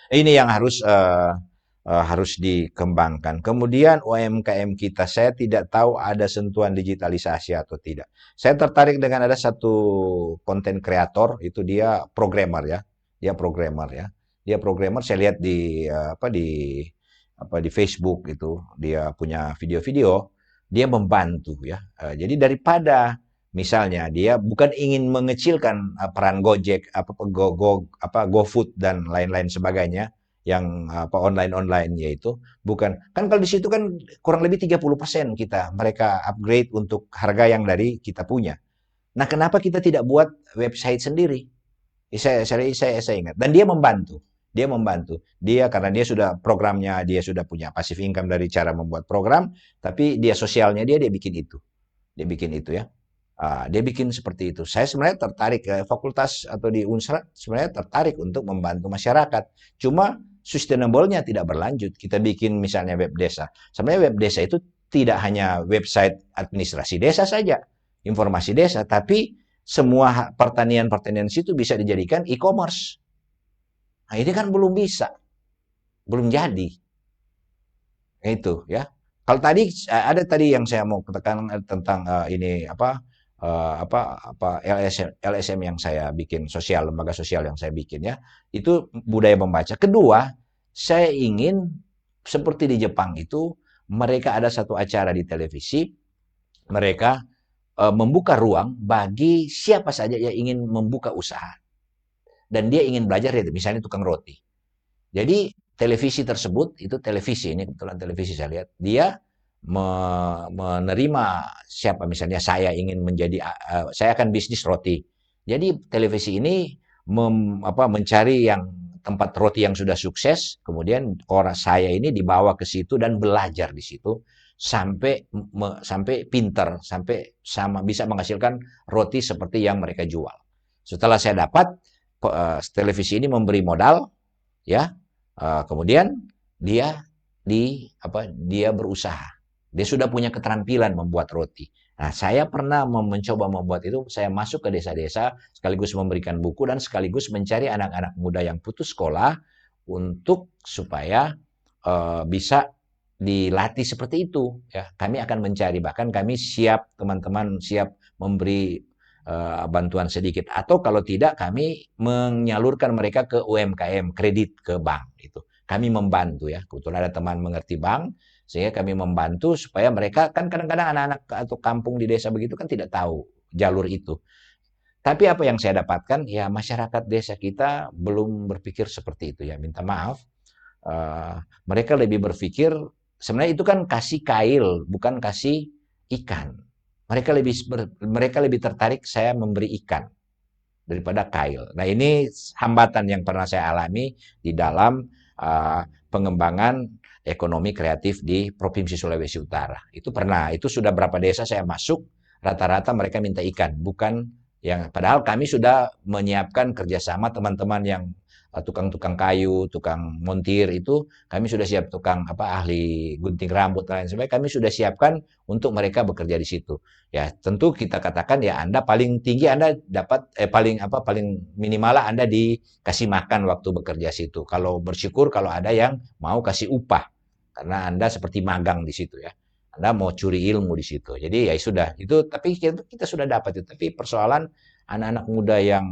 Ini yang harus dikembangkan. Kemudian UMKM kita, saya tidak tahu ada sentuhan digitalisasi atau tidak. Saya tertarik dengan ada satu konten kreator, itu dia programmer ya. Dia programmer ya. Dia programmer, saya lihat di di Facebook itu, dia punya video-video, dia membantu ya. Jadi daripada misalnya dia bukan ingin mengecilkan peran Gojek, GoFood dan lain-lain sebagainya yang apa online-online yaitu bukan kan kalau di situ kan kurang lebih 30% kita mereka upgrade untuk harga yang dari kita punya. Nah, kenapa kita tidak buat website sendiri? Saya ingat dan dia membantu. Dia membantu. Dia karena dia sudah programnya, dia sudah punya passive income dari cara membuat program, tapi dia sosialnya dia bikin itu. Dia bikin itu ya. Dia bikin seperti itu. Saya sebenarnya tertarik ke fakultas atau di Unsra sebenarnya tertarik untuk membantu masyarakat. Cuma sustainable-nya tidak berlanjut. Kita bikin misalnya web desa. Sebenarnya web desa itu tidak hanya website administrasi desa saja, informasi desa, tapi semua pertanian-pertanian situ bisa dijadikan e-commerce. Nah, ini kan belum bisa, belum jadi. Itu ya. Kalau tadi ada tadi yang saya mau katakan tentang ini apa LSM yang saya bikin sosial lembaga sosial yang saya bikin ya itu budaya membaca. Kedua, saya ingin seperti di Jepang itu mereka ada satu acara di televisi mereka membuka ruang bagi siapa saja yang ingin membuka usaha dan dia ingin belajar ya misalnya tukang roti. Jadi televisi tersebut itu televisi ini kebetulan televisi saya lihat dia menerima siapa misalnya saya ingin menjadi saya akan bisnis roti. Jadi televisi ini mencari yang tempat roti yang sudah sukses, kemudian orang saya ini dibawa ke situ dan belajar di situ sampai sampai pinter, sampai sama bisa menghasilkan roti seperti yang mereka jual. Setelah saya dapat televisi ini memberi modal, ya, kemudian dia dia berusaha. Dia sudah punya keterampilan membuat roti. Nah, saya pernah mencoba membuat itu, saya masuk ke desa-desa, sekaligus memberikan buku dan sekaligus mencari anak-anak muda yang putus sekolah untuk supaya bisa dilatih seperti itu. Ya, kami akan mencari, bahkan kami siap, teman-teman siap memberi bantuan sedikit. Atau kalau tidak, kami menyalurkan mereka ke UMKM, kredit ke bank. Itu kami membantu ya. Kebetulan ada teman mengerti bank, sehingga kami membantu supaya mereka kan kadang-kadang anak-anak atau kampung di desa begitu kan tidak tahu jalur itu. Tapi apa yang saya dapatkan ya masyarakat desa kita belum berpikir seperti itu ya. Minta maaf. eh, Mereka lebih berpikir sebenarnya itu kan kasih kail bukan kasih ikan. Mereka lebih tertarik saya memberi ikan daripada kail. Nah, ini hambatan yang pernah saya alami di dalam pengembangan ekonomi kreatif di Provinsi Sulawesi Utara. Itu pernah, itu sudah berapa desa saya masuk, rata-rata mereka minta ikan, bukan yang padahal kami sudah menyiapkan kerjasama teman-teman yang tukang-tukang kayu, tukang montir itu kami sudah siap tukang ahli gunting rambut dan lain sebagainya kami sudah siapkan untuk mereka bekerja di situ. Ya, tentu kita katakan ya Anda paling tinggi Anda dapat paling minimal Anda dikasih makan waktu bekerja situ. Kalau bersyukur kalau ada yang mau kasih upah karena Anda seperti magang di situ ya. Anda mau curi ilmu di situ. Jadi ya sudah itu tapi kita sudah dapat itu. Tapi persoalan anak-anak muda yang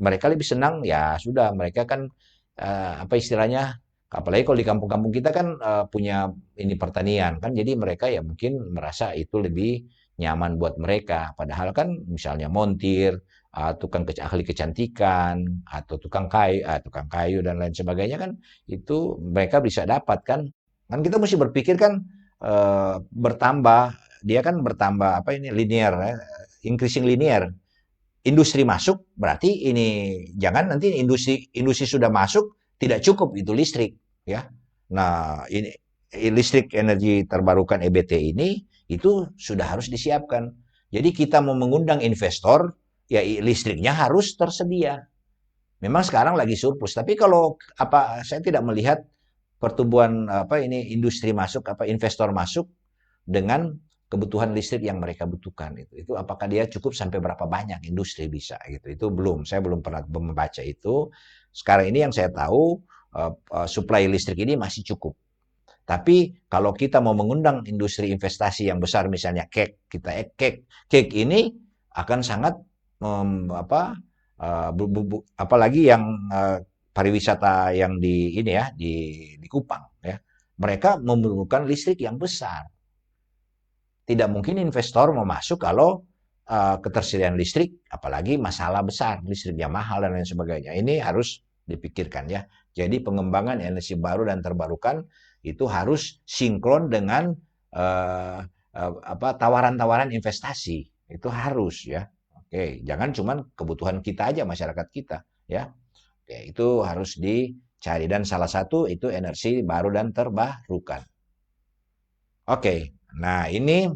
mereka lebih senang ya sudah mereka kan apa istilahnya apalagi kalau di kampung-kampung kita kan punya ini pertanian kan jadi mereka ya mungkin merasa itu lebih nyaman buat mereka padahal kan misalnya montir ahli kecantikan atau tukang kayu dan lain sebagainya kan itu mereka bisa dapat kan kita mesti berpikir kan bertambah dia kan bertambah apa ini linear ya, increasing linear industri masuk berarti ini jangan nanti industri sudah masuk tidak cukup itu listrik ya. Nah, ini listrik energi terbarukan EBT ini itu sudah harus disiapkan. Jadi kita mau mengundang investor ya listriknya harus tersedia. Memang sekarang lagi surplus, tapi kalau saya tidak melihat pertumbuhan industri masuk investor masuk dengan kebutuhan listrik yang mereka butuhkan itu apakah dia cukup sampai berapa banyak industri bisa gitu itu saya belum pernah membaca itu sekarang ini yang saya tahu supply listrik ini masih cukup tapi kalau kita mau mengundang industri investasi yang besar misalnya cake ini akan sangat apalagi yang pariwisata yang di ini ya di Kupang ya mereka memerlukan listrik yang besar. Tidak mungkin investor mau masuk kalau ketersediaan listrik, apalagi masalah besar, listriknya mahal dan lain sebagainya. Ini harus dipikirkan ya. Jadi pengembangan energi baru dan terbarukan itu harus sinkron dengan tawaran-tawaran investasi. Itu harus ya. Oke, jangan cuma kebutuhan kita aja masyarakat kita ya. Oke, itu harus dicari dan salah satu itu energi baru dan terbarukan. Oke, nah ini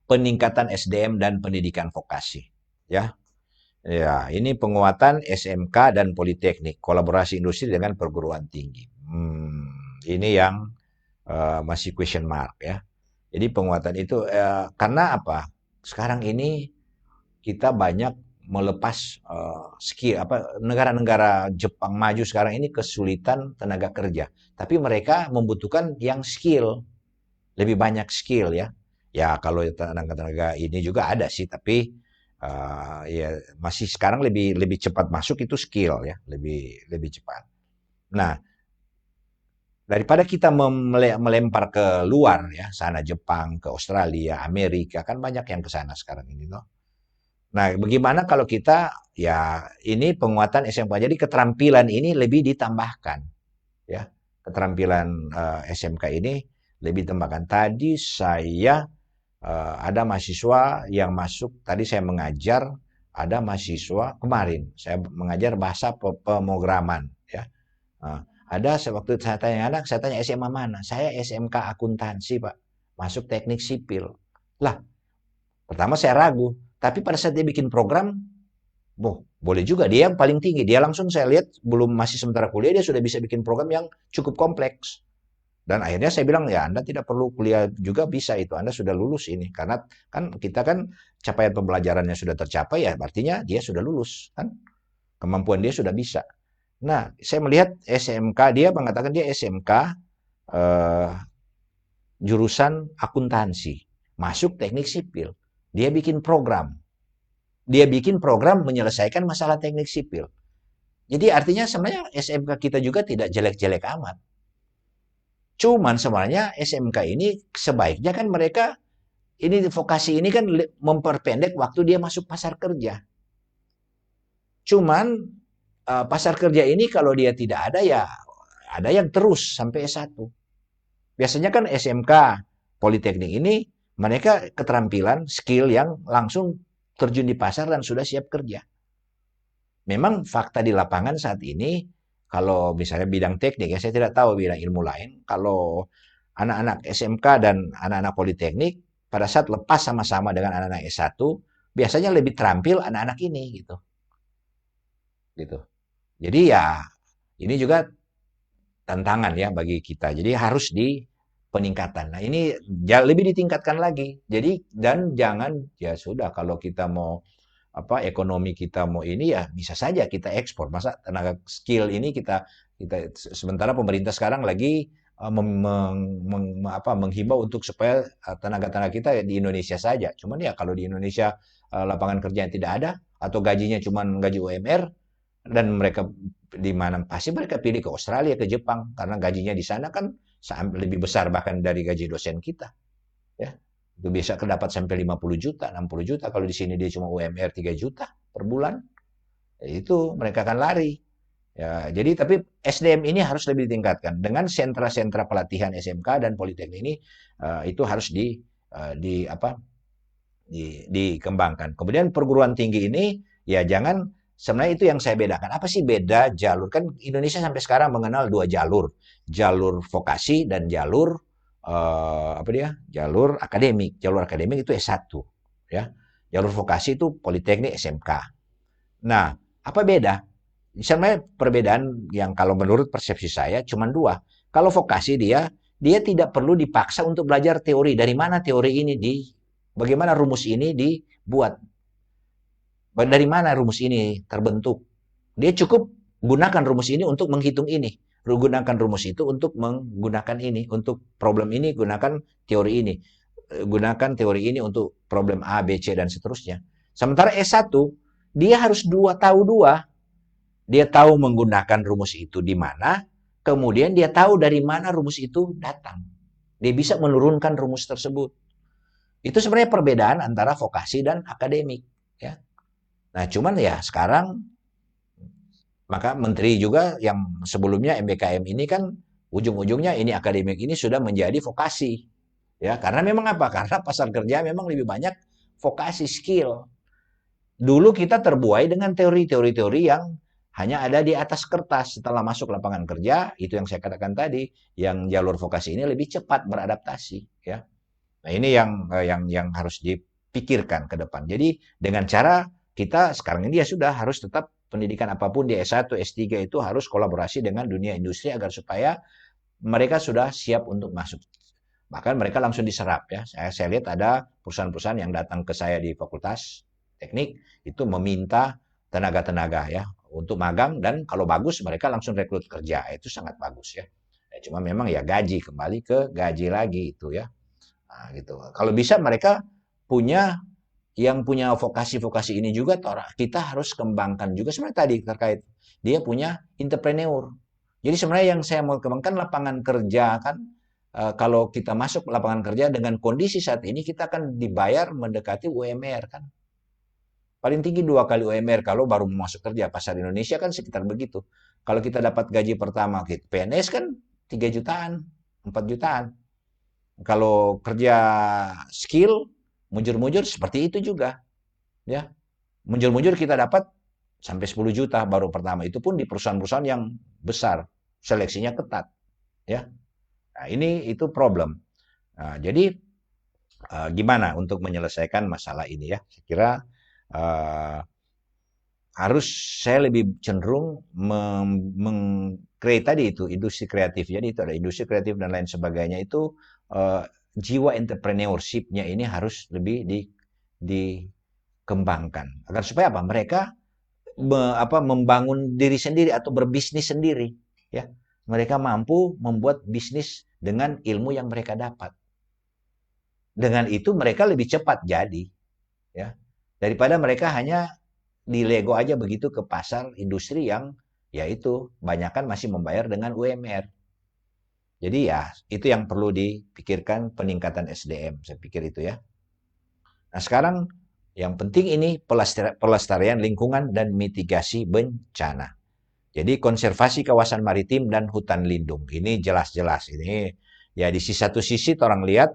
peningkatan SDM dan pendidikan vokasi. Ya, ya ini penguatan SMK dan Politeknik, kolaborasi industri dengan perguruan tinggi. Ini yang masih question mark ya. Jadi penguatan itu karena apa? Sekarang ini kita banyak melepas skill negara-negara Jepang maju sekarang ini kesulitan tenaga kerja, tapi mereka membutuhkan yang skill lebih banyak skill ya. Ya kalau tenaga-tenaga ini juga ada sih, tapi ya masih sekarang lebih cepat masuk itu skill ya, lebih cepat. Nah, Daripada kita melempar ke luar ya, sana Jepang, ke Australia, Amerika, kan banyak yang ke sana sekarang ini loh. Nah, bagaimana kalau kita ya ini penguatan SMK. Jadi keterampilan ini lebih ditambahkan ya. Keterampilan SMK ini lebih ditambahkan. Tadi saya ada mahasiswa yang masuk, tadi saya mengajar, ada mahasiswa kemarin saya mengajar bahasa pemrograman ya. Ada sewaktu saya tanya anak, saya tanya SMA mana? Saya SMK akuntansi, Pak. Masuk teknik sipil. Lah, pertama saya ragu. Tapi pada saat dia bikin program, boh, boleh juga. Dia yang paling tinggi. Dia langsung saya lihat, belum masih sementara kuliah, dia sudah bisa bikin program yang cukup kompleks. Dan akhirnya saya bilang, ya Anda tidak perlu kuliah juga bisa itu. Anda sudah lulus ini. Karena kan kita kan capaian pembelajarannya sudah tercapai, ya artinya dia sudah lulus. Kan kemampuan dia sudah bisa. Nah, saya melihat SMK, dia mengatakan dia SMK eh, jurusan akuntansi, masuk teknik sipil. Dia bikin program. Dia bikin program menyelesaikan masalah teknik sipil. Jadi artinya sebenarnya SMK kita juga tidak jelek-jelek amat. Cuman sebenarnya SMK ini sebaiknya kan mereka ini vokasi ini kan memperpendek waktu dia masuk pasar kerja. Cuman pasar kerja ini kalau dia tidak ada ya ada yang terus sampai S1. Biasanya kan SMK, Politeknik ini mereka keterampilan, skill yang langsung terjun di pasar dan sudah siap kerja. Memang fakta di lapangan saat ini, kalau misalnya bidang teknik, ya saya tidak tahu bidang ilmu lain, kalau anak-anak SMK dan anak-anak Politeknik, pada saat lepas sama-sama dengan anak-anak S1, biasanya lebih terampil anak-anak ini gitu. Gitu. Jadi ya ini juga tantangan ya bagi kita. Jadi harus di peningkatan. Nah, ini lebih ditingkatkan lagi. Jadi dan jangan ya sudah kalau kita mau apa ekonomi kita mau ini ya bisa saja kita ekspor. Masa tenaga skill ini kita sementara pemerintah sekarang lagi menghimbau untuk supaya tenaga-tenaga kita di Indonesia saja. Cuman ya kalau di Indonesia lapangan kerja yang tidak ada atau gajinya cuma gaji UMR dan mereka di mana pasti mereka pilih ke Australia, ke Jepang karena gajinya di sana kan lebih besar bahkan dari gaji dosen kita, ya. Itu bisa kedapat sampai 50 juta, 60 juta kalau di sini dia cuma UMR 3 juta per bulan. Ya itu mereka akan lari. Ya, jadi tapi SDM ini harus lebih ditingkatkan dengan sentra-sentra pelatihan SMK dan Politeknik ini itu harus di apa dikembangkan. Kemudian perguruan tinggi ini ya jangan sebenarnya itu yang saya bedakan. Apa sih beda jalur? Kan Indonesia sampai sekarang mengenal dua jalur, jalur vokasi dan jalur apa dia? Jalur akademik. Jalur akademik itu S1, ya. Jalur vokasi itu Politeknik SMK. Nah, apa beda? Sebenarnya perbedaan yang kalau menurut persepsi saya cuma dua. Kalau vokasi dia tidak perlu dipaksa untuk belajar teori. Dari mana teori ini bagaimana rumus ini dibuat? Dari mana rumus ini terbentuk? Dia cukup gunakan rumus ini untuk menghitung ini. Gunakan rumus itu untuk menggunakan ini. Untuk problem ini gunakan teori ini. Gunakan teori ini untuk problem A, B, C, dan seterusnya. Sementara S1, dia harus tahu dua. Dia tahu menggunakan rumus itu di mana, kemudian dia tahu dari mana rumus itu datang. Dia bisa menurunkan rumus tersebut. Itu sebenarnya perbedaan antara vokasi dan akademik. Ya. Nah, cuman ya sekarang maka menteri juga yang sebelumnya MBKM ini kan ujung-ujungnya ini akademik ini sudah menjadi vokasi. Ya, karena memang apa? Karena pasar kerja memang lebih banyak vokasi skill. Dulu kita terbuai dengan teori-teori yang hanya ada di atas kertas. Setelah masuk lapangan kerja, itu yang saya katakan tadi, yang jalur vokasi ini lebih cepat beradaptasi, ya. Nah, ini yang harus dipikirkan ke depan. Jadi dengan cara kita sekarang ini ya sudah harus tetap pendidikan apapun di S1, S3 itu harus kolaborasi dengan dunia industri agar supaya mereka sudah siap untuk masuk. Bahkan mereka langsung diserap ya. Saya lihat ada perusahaan-perusahaan yang datang ke saya di Fakultas Teknik itu meminta tenaga-tenaga ya untuk magang dan kalau bagus mereka langsung rekrut kerja. Itu sangat bagus ya. Cuma memang ya gaji kembali ke gaji lagi itu ya. Nah, gitu. Kalau bisa mereka punya yang punya vokasi-vokasi ini juga kita harus kembangkan juga sebenarnya tadi terkait dia punya entrepreneur. Jadi sebenarnya yang saya mau kembangkan lapangan kerja kan, kalau kita masuk lapangan kerja dengan kondisi saat ini kita akan dibayar mendekati UMR kan. Paling tinggi 2 kali UMR kalau baru masuk kerja. Pasar Indonesia kan sekitar begitu. Kalau kita dapat gaji pertama, PNS kan 3 jutaan, 4 jutaan. Kalau kerja skill, mujur-mujur seperti itu juga. Ya, mujur-mujur kita dapat sampai 10 juta baru pertama. Itu pun di perusahaan-perusahaan yang besar, seleksinya ketat. Ya, nah, ini itu problem. Nah, jadi gimana untuk menyelesaikan masalah ini ya? Saya kira uh, harus saya lebih cenderung meng-create tadi itu industri kreatif. Jadi itu ada industri kreatif dan lain sebagainya itu jiwa entrepreneurship-nya ini harus lebih dikembangkan. Agar supaya apa? Mereka membangun diri sendiri atau berbisnis sendiri, ya. Mereka mampu membuat bisnis dengan ilmu yang mereka dapat. Dengan itu mereka lebih cepat jadi, ya. Daripada mereka hanya di Lego aja begitu ke pasar industri yang yaitu banyakkan masih membayar dengan UMR. Jadi ya itu yang perlu dipikirkan peningkatan SDM, saya pikir itu ya. Nah sekarang yang penting ini pelestarian lingkungan dan mitigasi bencana. Jadi konservasi kawasan maritim dan hutan lindung ini jelas-jelas ini ya di satu sisi orang lihat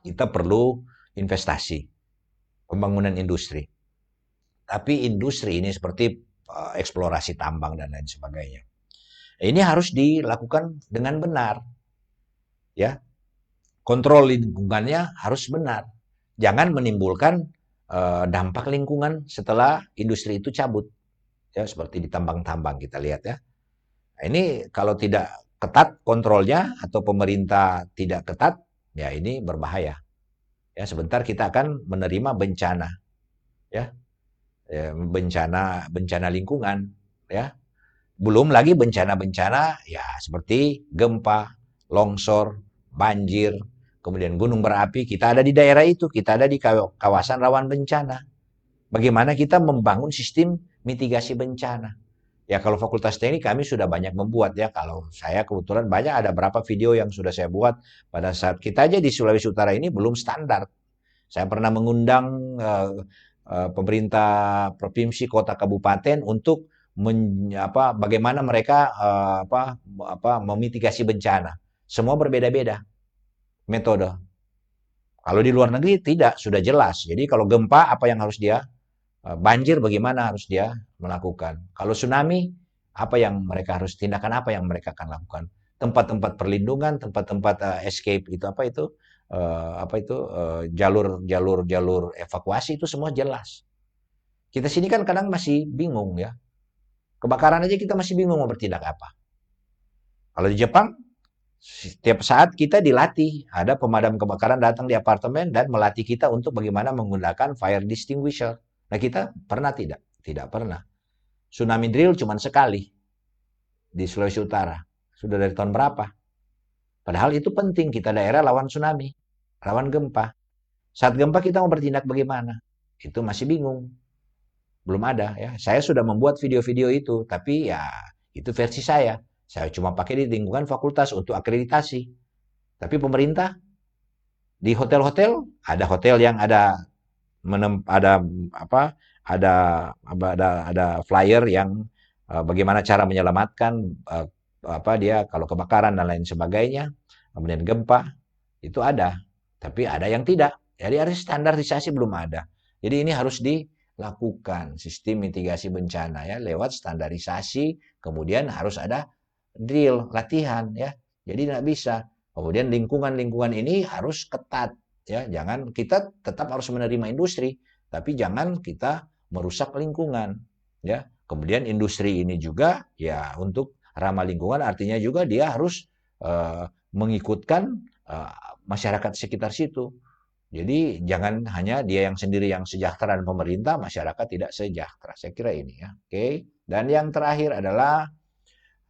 kita perlu investasi, pembangunan industri. Tapi industri ini seperti eksplorasi tambang dan lain sebagainya. Ini harus dilakukan dengan benar. Ya, kontrol lingkungannya harus benar. Jangan menimbulkan dampak lingkungan setelah industri itu cabut. Ya, seperti di tambang-tambang kita lihat ya. Nah, ini kalau tidak ketat kontrolnya atau pemerintah tidak ketat, ya ini berbahaya. Ya, sebentar kita akan menerima bencana. Ya, bencana lingkungan ya, belum lagi bencana-bencana ya seperti gempa, longsor, banjir, kemudian gunung berapi. Kita ada di daerah itu, kita ada di kawasan rawan bencana. Bagaimana kita membangun sistem mitigasi bencana? Ya kalau Fakultas Teknik kami sudah banyak membuat ya. Kalau saya kebetulan banyak ada berapa video yang sudah saya buat pada saat kita aja di Sulawesi Utara ini belum standar. Saya pernah mengundang pemerintah provinsi, kota, kabupaten untuk bagaimana mereka memitigasi bencana. Semua berbeda-beda metode. Kalau di luar negeri tidak, sudah jelas. Jadi kalau gempa apa yang harus dia, banjir bagaimana harus dia melakukan. Kalau tsunami apa yang mereka harus, tindakan apa yang mereka akan lakukan. Tempat-tempat perlindungan, tempat-tempat escape itu jalur evakuasi itu semua jelas. Kita sini kan kadang masih bingung ya. Kebakaran aja kita masih bingung mau bertindak apa. Kalau di Jepang, setiap saat kita dilatih. Ada pemadam kebakaran datang di apartemen dan melatih kita untuk bagaimana menggunakan fire extinguisher. Nah kita pernah tidak? Tidak pernah. Tsunami drill cuma sekali di Sulawesi Utara. Sudah dari tahun berapa? Padahal itu penting, kita daerah lawan tsunami, lawan gempa. Saat gempa kita mau bertindak bagaimana? Itu masih bingung. Belum ada ya. Saya sudah membuat video-video itu, tapi ya itu versi saya. Saya cuma pakai di lingkungan fakultas untuk akreditasi. Tapi pemerintah di hotel-hotel ada hotel yang ada ada flyer yang bagaimana cara menyelamatkan dia kalau kebakaran dan lain sebagainya, kemudian gempa itu ada, tapi ada yang tidak. Jadi harus standarisasi belum ada. Jadi ini harus dilakukan sistem mitigasi bencana ya lewat standarisasi, kemudian harus ada drill latihan ya. Jadi tidak bisa. Kemudian lingkungan ini harus ketat ya. Jangan kita tetap harus menerima industri, tapi jangan kita merusak lingkungan ya. Kemudian industri ini juga ya untuk ramah lingkungan artinya juga dia harus mengikutkan masyarakat sekitar situ. Jadi jangan hanya dia yang sendiri yang sejahtera dan pemerintah, masyarakat tidak sejahtera. Saya kira ini ya. Oke. Dan yang terakhir adalah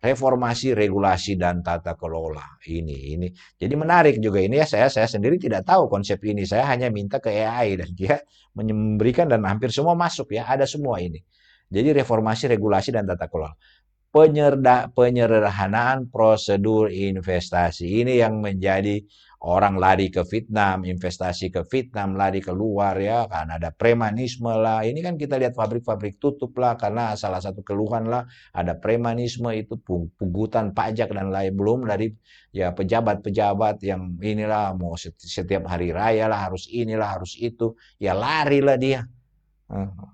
reformasi regulasi dan tata kelola. Ini. Jadi menarik juga ini ya. Saya sendiri tidak tahu konsep ini. Saya hanya minta ke AI dan dia memberikan dan hampir semua masuk ya. Ada semua ini. Jadi reformasi regulasi dan tata kelola. penyederhanaan prosedur investasi ini yang menjadi orang lari ke Vietnam, investasi ke Vietnam, lari keluar ya, karena ada premanisme lah. Ini kan kita lihat pabrik-pabrik tutup lah, karena salah satu keluhan lah, ada premanisme itu, pungutan pajak dan lain. Belum dari ya pejabat-pejabat yang inilah, mau setiap hari raya lah, harus inilah, harus itu. Ya larilah dia.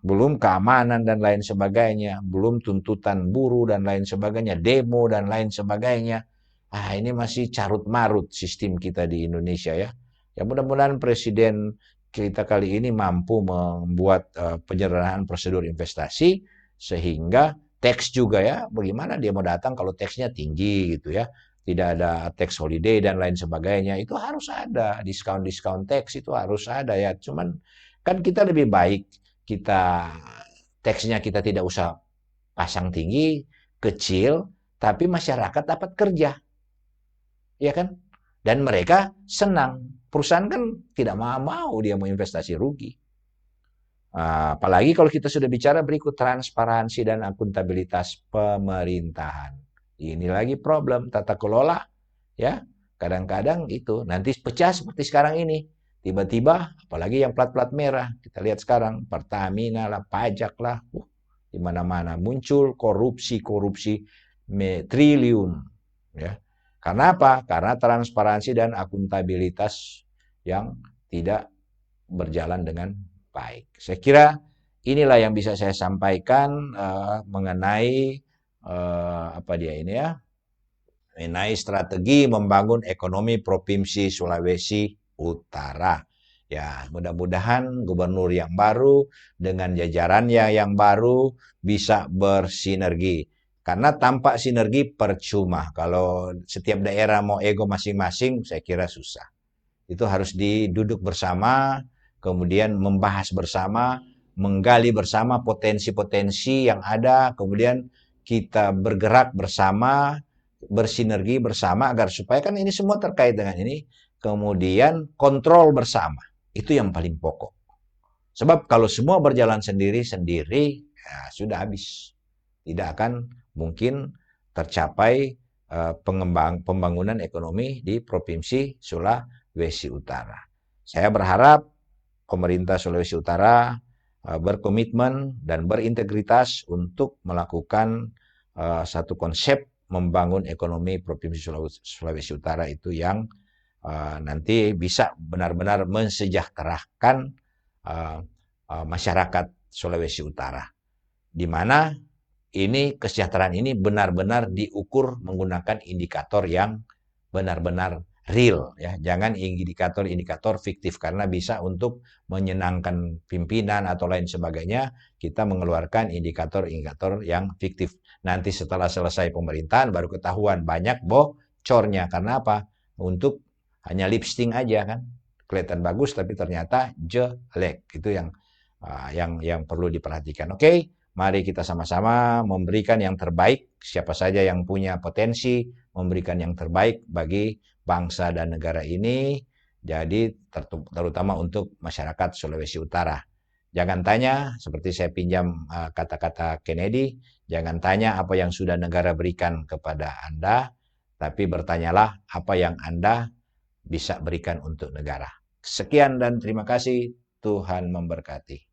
Belum keamanan dan lain sebagainya, belum tuntutan buruh dan lain sebagainya, demo dan lain sebagainya. Ini masih carut-marut sistem kita di Indonesia ya. Ya mudah-mudahan presiden kita kali ini mampu membuat penyederhanaan prosedur investasi sehingga tax juga ya. Bagaimana dia mau datang kalau taxnya tinggi gitu ya. Tidak ada tax holiday dan lain sebagainya. Itu harus ada diskon-diskon tax itu harus ada ya. Cuman kan kita lebih baik kita taxnya kita tidak usah pasang tinggi, kecil, tapi masyarakat dapat kerja. Ya kan? Dan mereka senang. Perusahaan kan tidak mau dia mau investasi rugi. Apalagi kalau kita sudah bicara berikut transparansi dan akuntabilitas pemerintahan. Ini lagi problem tata kelola ya. Kadang-kadang itu nanti pecah seperti sekarang ini. Tiba-tiba apalagi yang plat-plat merah, kita lihat sekarang Pertamina lah, pajak lah, di mana-mana muncul korupsi-korupsi triliun ya. Karena apa? Karena transparansi dan akuntabilitas yang tidak berjalan dengan baik. Saya kira inilah yang bisa saya sampaikan mengenai apa dia ini ya, mengenai strategi membangun ekonomi Provinsi Sulawesi Utara. Ya, mudah-mudahan gubernur yang baru dengan jajarannya yang baru bisa bersinergi. Karena tanpa sinergi percuma. Kalau setiap daerah mau ego masing-masing, saya kira susah. Itu harus diduduk bersama, kemudian membahas bersama, menggali bersama potensi-potensi yang ada, kemudian kita bergerak bersama, bersinergi bersama agar supaya kan ini semua terkait dengan ini, kemudian kontrol bersama. Itu yang paling pokok. Sebab kalau semua berjalan sendiri-sendiri, ya sudah habis. Tidak akan mungkin tercapai pembangunan ekonomi di Provinsi Sulawesi Utara. Saya berharap pemerintah Sulawesi Utara berkomitmen dan berintegritas untuk melakukan satu konsep membangun ekonomi Provinsi Sulawesi Utara itu yang nanti bisa benar-benar mensejahterakan masyarakat Sulawesi Utara, di mana ini kesejahteraan ini benar-benar diukur menggunakan indikator yang benar-benar real ya, jangan indikator-indikator fiktif karena bisa untuk menyenangkan pimpinan atau lain sebagainya kita mengeluarkan indikator-indikator yang fiktif. Nanti setelah selesai pemerintahan baru ketahuan banyak bocornya. Karena apa? Untuk hanya lip sync aja kan, kelihatan bagus tapi ternyata jelek. Itu yang perlu diperhatikan. Oke. Mari kita sama-sama memberikan yang terbaik, siapa saja yang punya potensi, memberikan yang terbaik bagi bangsa dan negara ini, jadi terutama untuk masyarakat Sulawesi Utara. Jangan tanya, seperti saya pinjam kata-kata Kennedy, jangan tanya apa yang sudah negara berikan kepada Anda, tapi bertanyalah apa yang Anda bisa berikan untuk negara. Sekian dan terima kasih, Tuhan memberkati.